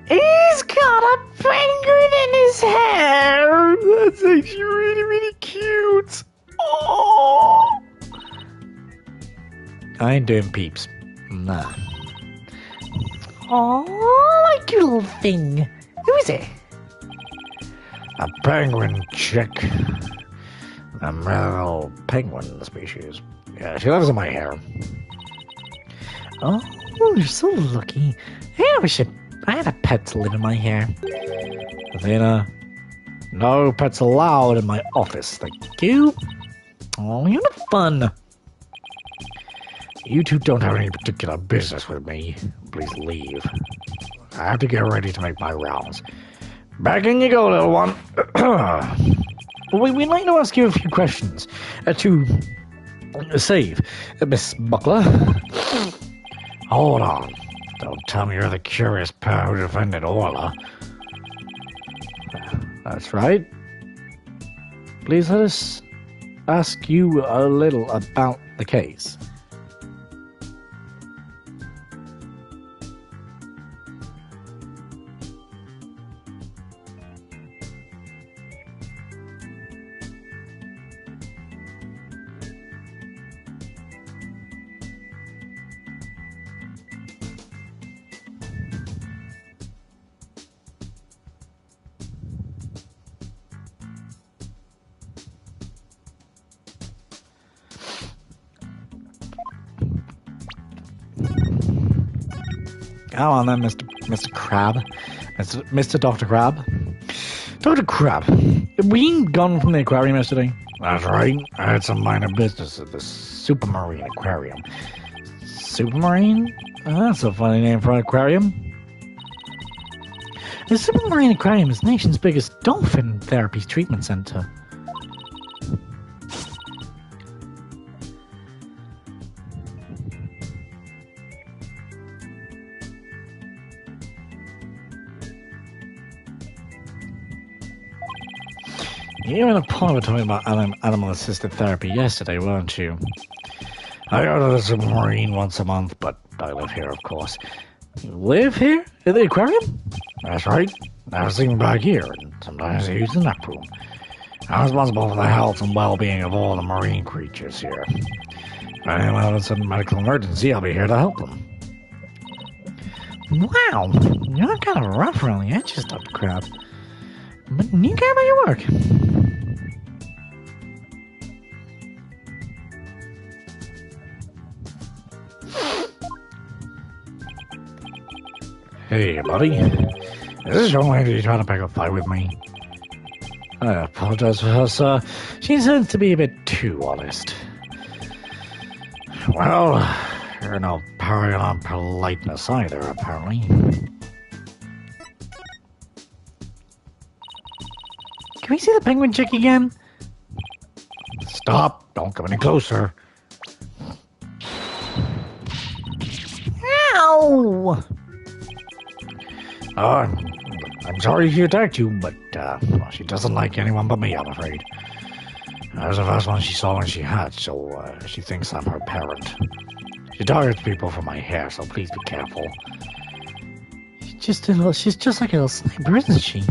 [SPEAKER 3] He's got a penguin in his hair.
[SPEAKER 1] That's actually really, really cute. Oh. I ain't doing peeps. Nah.
[SPEAKER 3] Oh, like your little thing. Who is it?
[SPEAKER 1] A penguin chick. A male penguin species. Yeah, she lives in my hair.
[SPEAKER 3] Oh, you're so lucky. I had a pet to live in my hair.
[SPEAKER 1] Athena, No pets allowed in my office, thank you. Oh, you're not fun. You two don't have any particular business with me. Please leave. I have to get ready to make my rounds. Back in you go, little one. We'd like to ask you a few questions to save Miss Buckler. Hold on. Don't tell me you're the curious pair who defended Orla. That's right. Please let us ask you a little about the case. Come on then, Mr. Crab. Mr. Dr. Crab. Dr. Crab, were you gone from the aquarium yesterday? That's right. I had some minor business at the Supermarine Aquarium. Supermarine? That's a funny name for an aquarium. The Supermarine Aquarium is the nation's biggest dolphin therapy treatment center. You were in a parlor talking about animal-assisted therapy yesterday, weren't you? I go to the Submarine once a month, but I live here, of course. You live here? At the aquarium? That's right. I was sleeping back here, and sometimes I use the nap room. I'm responsible for the health and well-being of all the marine creatures here. If anyone has a sudden medical emergency, I'll be here to help them. Wow, you're kind of rough around the edges, Dr. Crab. But you care about your work. Hey, buddy. Is this young lady trying to pick a fight with me? I apologize for her, sir. She seems to be a bit too honest. Well, you're no paragon on politeness either, apparently. Can we see the penguin chick again? Stop! Don't come any closer. Ow! I'm sorry she attacked you, but well, she doesn't like anyone but me, I'm afraid. I was the first one she saw when she hatched, so she thinks I'm her parent. She targets people for my hair, so please be careful. She's just like a little sniper, isn't she?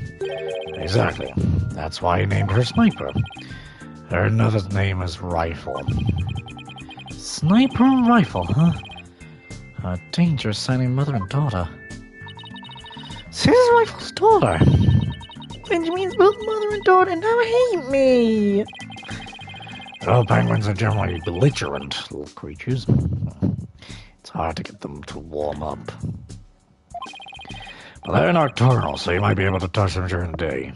[SPEAKER 1] Exactly. That's why I named her Sniper. Her another name is Rifle. Sniper and Rifle, huh? A dangerous sounding mother and daughter. So this is Rifle's daughter. Which means both mother and daughter now hate me. Well, penguins are generally belligerent little creatures. It's hard to get them to warm up. But they're nocturnal, so you might be able to touch them during the day.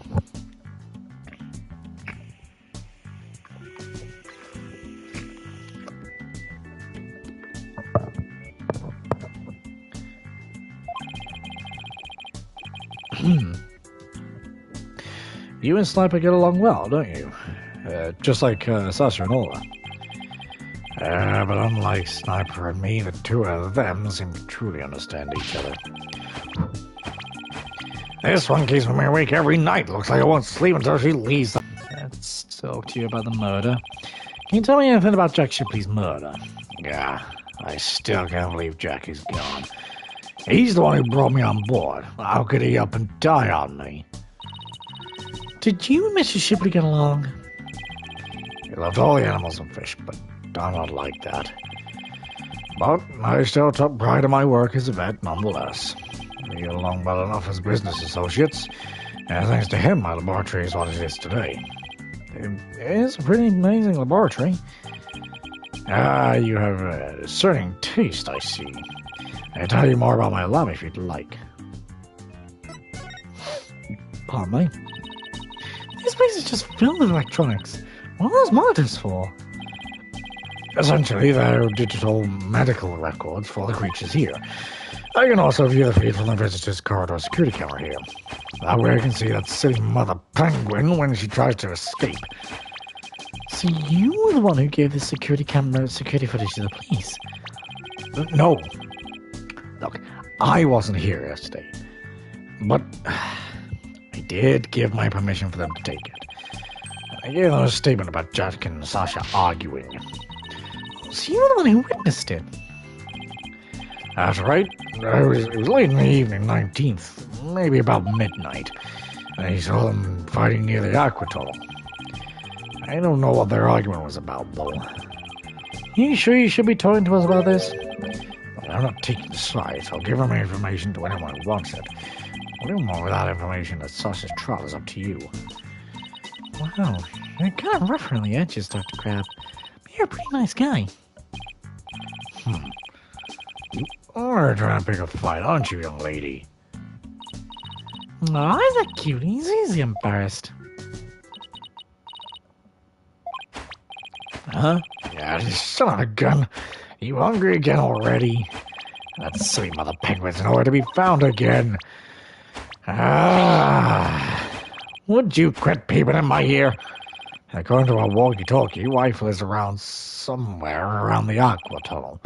[SPEAKER 1] You and Sniper get along well, don't you? Just like Sasha and Ola. But unlike Sniper and me, the two of them seem to truly understand each other. This one keeps me awake every night. Looks like I won't sleep until she leaves. Let's talk to you about the murder. Can you tell me anything about Jack Shipley's murder? Yeah, I still can't believe Jack is gone. He's the one who brought me on board. How could he up and die on me? Did you and Mr. Shipley get along? He loved all the animals and fish, but I'm not like that. But I still took pride in my work as a vet nonetheless. We get along well enough as business associates, and thanks to him, my laboratory is what it is today. It is a pretty amazing laboratory. You have a certain taste, I see. I can tell you more about my lab if you'd like. Pardon me. This place is just filled with electronics. What are those monitors for? Essentially, they're digital medical records for the creatures here. I can also view the feed from the visitor's corridor security camera here. That way I can see that silly mother penguin when she tries to escape.
[SPEAKER 3] So you were the one who gave the security footage to the police?
[SPEAKER 1] No. Look, I wasn't here yesterday. But I did give my permission for them to take it. I gave them a statement about Jack and Sasha arguing.
[SPEAKER 3] So you were the one who witnessed it?
[SPEAKER 1] That's right. It was late in the evening, 19th, maybe about midnight. And I saw them fighting near the aqua tunnel. I don't know what their argument was about, though.
[SPEAKER 3] You sure you should be talking to us about this?
[SPEAKER 1] I'm not taking sides. I'll give my information to anyone who wants it. What do you want with that information that Sasha's trial is up to you?
[SPEAKER 3] Wow, you're kind of rough around the edges, Dr. Crab. But you're a pretty nice guy.
[SPEAKER 1] You are trying to pick a fight, aren't you, young lady?
[SPEAKER 3] Aw, is that cute? He's easy embarrassed.
[SPEAKER 1] Huh? Yeah, son of a gun. You hungry again already? That silly mother penguin's nowhere to be found again. Would you quit peeping in my ear? According to our walkie-talkie, Rifle is around somewhere around the aqua tunnel.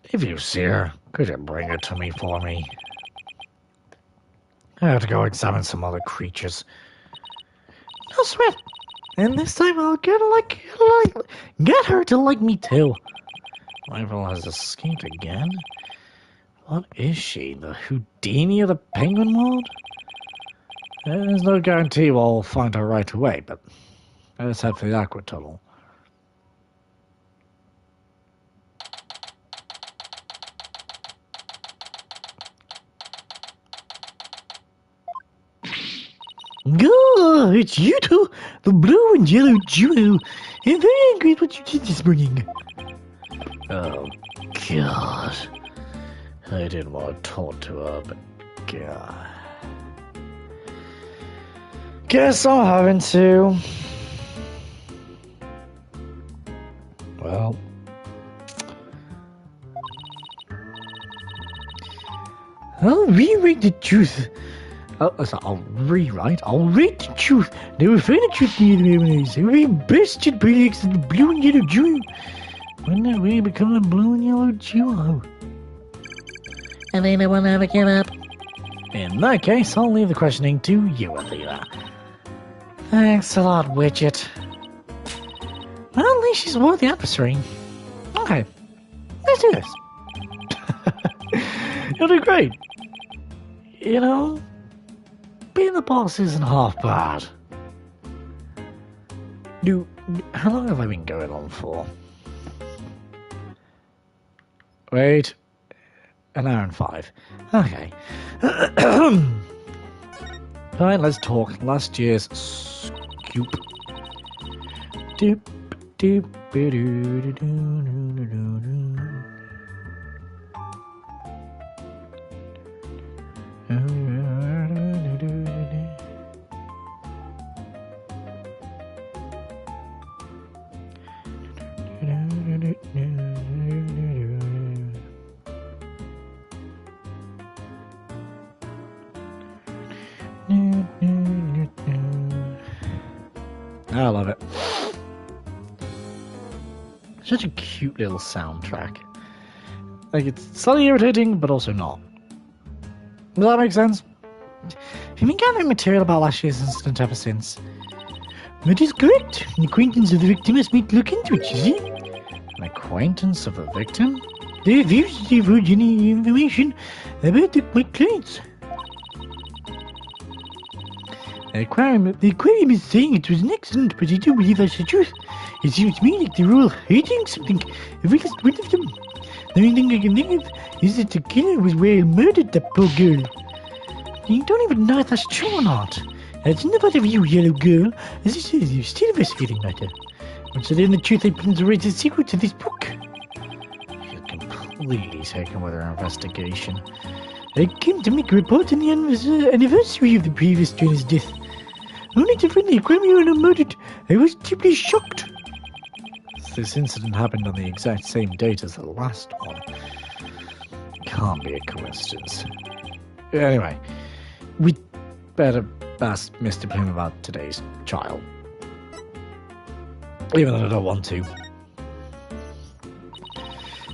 [SPEAKER 1] If you see her, could you bring her to me for me? I have to go examine some other creatures.
[SPEAKER 3] No sweat. And this time I'll get her to like me too.
[SPEAKER 1] Rifle has escaped again? What is she, the Houdini of the Penguin world? There's no guarantee we'll find her right away, but let's head for the aqua tunnel.
[SPEAKER 3] Oh, it's you two, the blue and yellow Juno. I'm very angry at what you did this morning.
[SPEAKER 1] Oh, God. I didn't want to talk to her, but God. Guess I'm having to. Well.
[SPEAKER 3] I'll rewrite the truth. I'll rewrite the truth. They will find the truth near the memories. Every bastard predicts that the blue and yellow Juno. When did we become the blue and yellow duo? And anyone ever give up?
[SPEAKER 1] In that case, I'll leave the questioning to you, Athena.
[SPEAKER 3] Thanks a lot, Widget. Well, at least she's worth the adversary. Okay, let's do this.
[SPEAKER 1] You'll do great.
[SPEAKER 3] You know, being the boss isn't half bad.
[SPEAKER 1] How long have I been going on for? Wait. An hour and 5. Okay. Alright, let's talk. Last year's scoop. Doop, doop, doo, doo, doo, doo, doo, doo. I love it. Such a cute little soundtrack. Like, it's slightly irritating, but also not. Does that make sense?
[SPEAKER 3] Have you been gathering material about last year's incident ever since? That is correct. An acquaintance of the victim has made to look into it, you see?
[SPEAKER 1] An acquaintance of the victim?
[SPEAKER 3] They refused to divulge any information about my clients. The aquarium is saying it was an accident, but I don't believe that's the truth. It seems to me like they were all hiding something, at least one of them. The only thing I can think of is that the killer was where he murdered that poor girl. You don't even know if that's true or not. That's in the part of you, yellow girl. As I said, you're still investigating matter. Once I learn the truth, I plan to write a sequel to this book.
[SPEAKER 1] She's completely taken with her investigation.
[SPEAKER 3] I came to make a report on the anniversary of the previous trainer's death. only to find the aquarium unmurdered. I was deeply shocked.
[SPEAKER 1] This incident happened on the exact same date as the last one. Can't be a coincidence. Anyway, we'd better ask Mr. Bloom about today's trial. Even though I don't want to.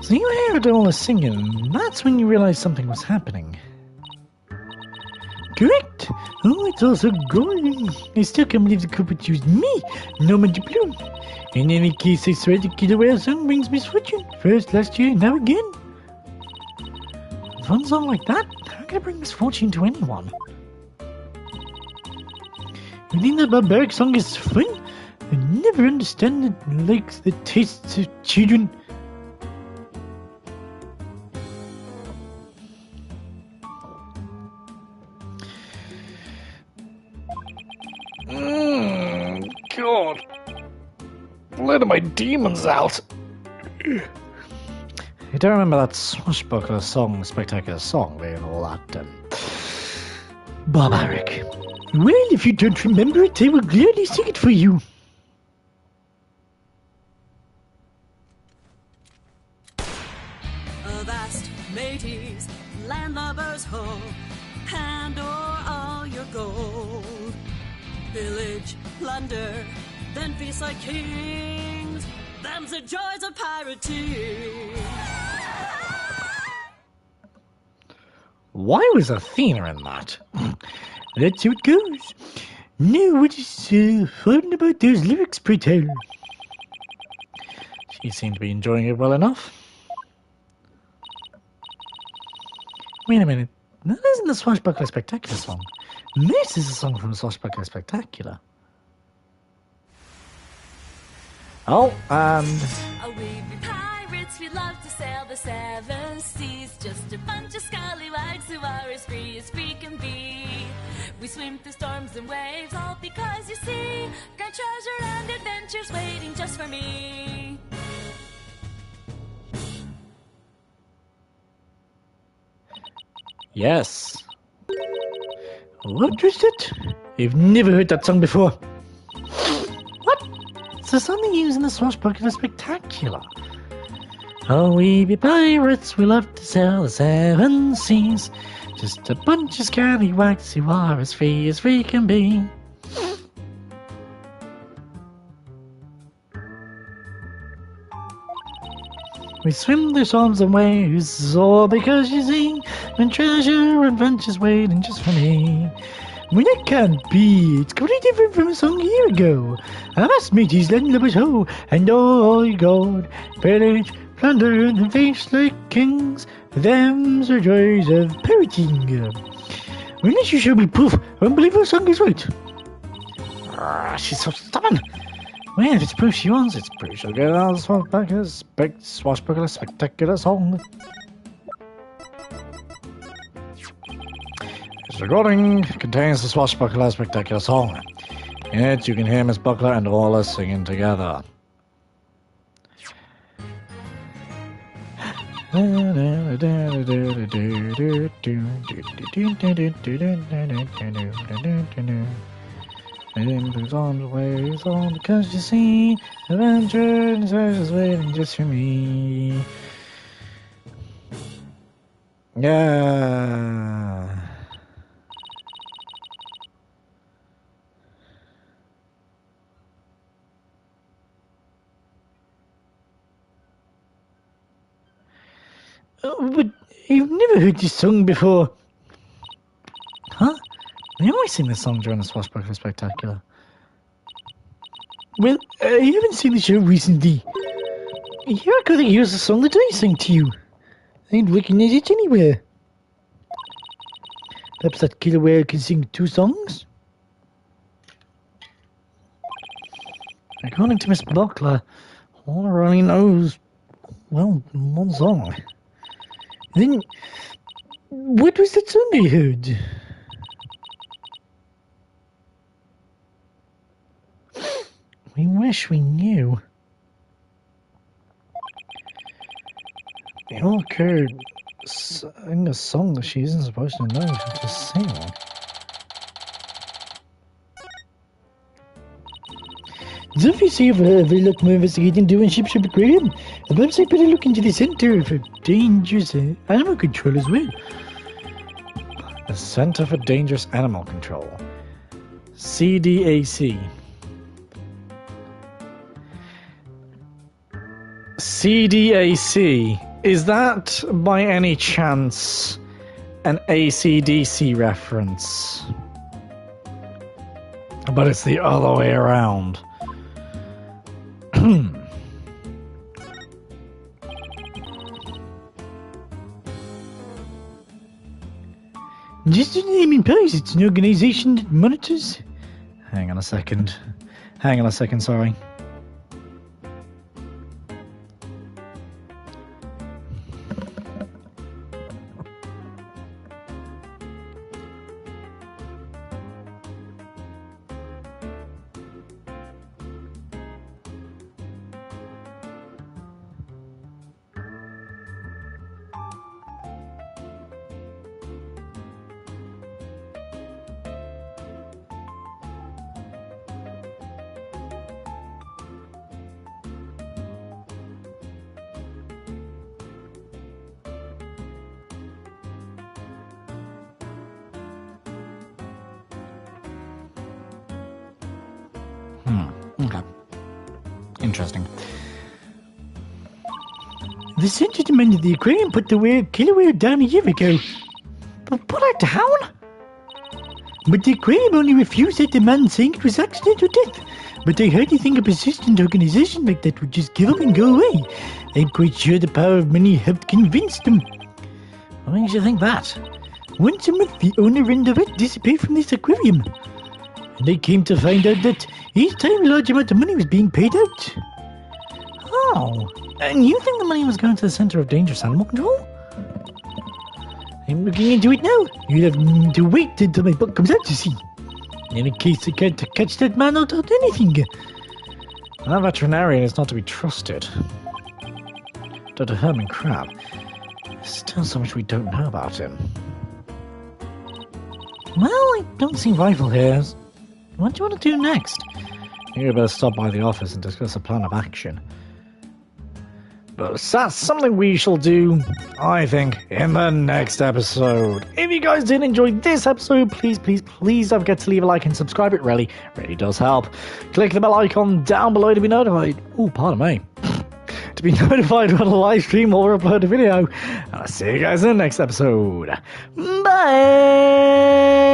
[SPEAKER 1] So you heard all the singing, and that's when you realized something was happening.
[SPEAKER 3] Correct. Oh, it's also golden. I still can't believe the culprit used me, Norman Bloom. In any case, I swear the killer whale song brings misfortune. First last year, now again.
[SPEAKER 1] A fun song like that? How can it bring misfortune to anyone?
[SPEAKER 3] You think that barbaric song is fun? I never understand it likes the tastes of children.
[SPEAKER 1] God. Let my demons out. I don't remember that swashbuckler song, spectacular song, being all that barbaric.
[SPEAKER 3] Well, if you don't remember it, I will gladly sing it for you.
[SPEAKER 5] Avast, mateys, landlubbers ho, hand o'er all your gold. Pillage, plunder, then feast like kings. Them's the joys of pirating.
[SPEAKER 1] Why was Athena in that?
[SPEAKER 3] That's how it goes. Now, what is fun about those lyrics, pray tell?
[SPEAKER 1] She seemed to be enjoying it well enough. Wait a minute. That isn't the Swashbuckler Spectacular song. This is a song from Swashbuckler Spectacular. Oh, and...
[SPEAKER 6] Oh, we be pirates, we love to sail the seven seas. Just a bunch of scallywags who are as free can be. We swim through storms and waves, all because you see grand treasure and adventures waiting just for me.
[SPEAKER 1] Yes.
[SPEAKER 3] What was that? I've never heard that song before.
[SPEAKER 1] What? It's the song they use in the Swashbuckler Spectacular. Oh, we be pirates, we love to sail the seven seas. Just a bunch of scallywags who are as free can be. We swim through storms and waves, all because you see, when treasure and adventures waiting just for me.
[SPEAKER 3] Well, that can't be. It's completely different from a song a year ago. Avast, mateys, landlubbers ho, and all your gold. Pillage, plunder, and face like kings. Them's the joys of pirating. Unless you show me proof, I won't believe her song is right.
[SPEAKER 1] She's so stubborn. Well, if it's proof she wants, it's proof she'll get out of the Swashbuckler Spectacular song. This recording contains the Swashbuckler Spectacular song. In it, you can hear Miss Buckler and all us singing together. And there's on the ways, all because you see, adventure and treasures waiting just for me. Yeah.
[SPEAKER 3] But I've never heard this song before.
[SPEAKER 1] Huh? They always sing this song during the Swashbuckler Spectacular.
[SPEAKER 3] Well, I haven't seen the show recently. Here I could have used the song that I sang to you. I don't recognize it anywhere. Perhaps that killer whale can sing 2 songs?
[SPEAKER 1] According to Miss Buckler, all her only knows, well, 1 song.
[SPEAKER 3] Then, what was that song I heard?
[SPEAKER 1] We wish we knew. The old kid sang a song that she isn't supposed to know to sing.
[SPEAKER 3] So if you see if a lot more investigating doing Ship Aquarium, the website better look into the Center for Dangerous Animal Control as well.
[SPEAKER 1] The Center for Dangerous Animal Control. CDAC. CDAC. Is that by any chance an ACDC reference? But it's the other way around.
[SPEAKER 3] Just the name implies it's an organization that monitors.
[SPEAKER 1] Hang on a second, sorry. Okay. Interesting.
[SPEAKER 3] The center demanded the aquarium put the killer whale down a year ago.
[SPEAKER 1] But put it down?
[SPEAKER 3] But the aquarium only refused that demand, saying it was accidental death. But I hardly think a persistent organization like that would just give up and go away. I'm quite sure the power of money helped convince them.
[SPEAKER 1] What makes you think that?
[SPEAKER 3] Once a month, the owner and the vet disappeared from this aquarium. And I came to find out that each time a large amount of money was being paid out.
[SPEAKER 1] Oh, and you think the money was going to the Center of Dangerous Animal Control?
[SPEAKER 3] I'm looking into it now. You'll have to wait until my book comes out to see. In case I can't catch that man out of anything.
[SPEAKER 1] That veterinarian is not to be trusted. Dr. Herman Crab. There's still so much we don't know about him. Well, I don't see Rifle here. What do you want to do next? You better stop by the office and discuss a plan of action. But that's something we shall do, I think, in the next episode. If you guys did enjoy this episode, please don't forget to leave a like and subscribe. It really does help. Click the bell icon down below to be notified. Oh, pardon me. To be notified when a live stream or upload a video. And I'll see you guys in the next episode. Bye!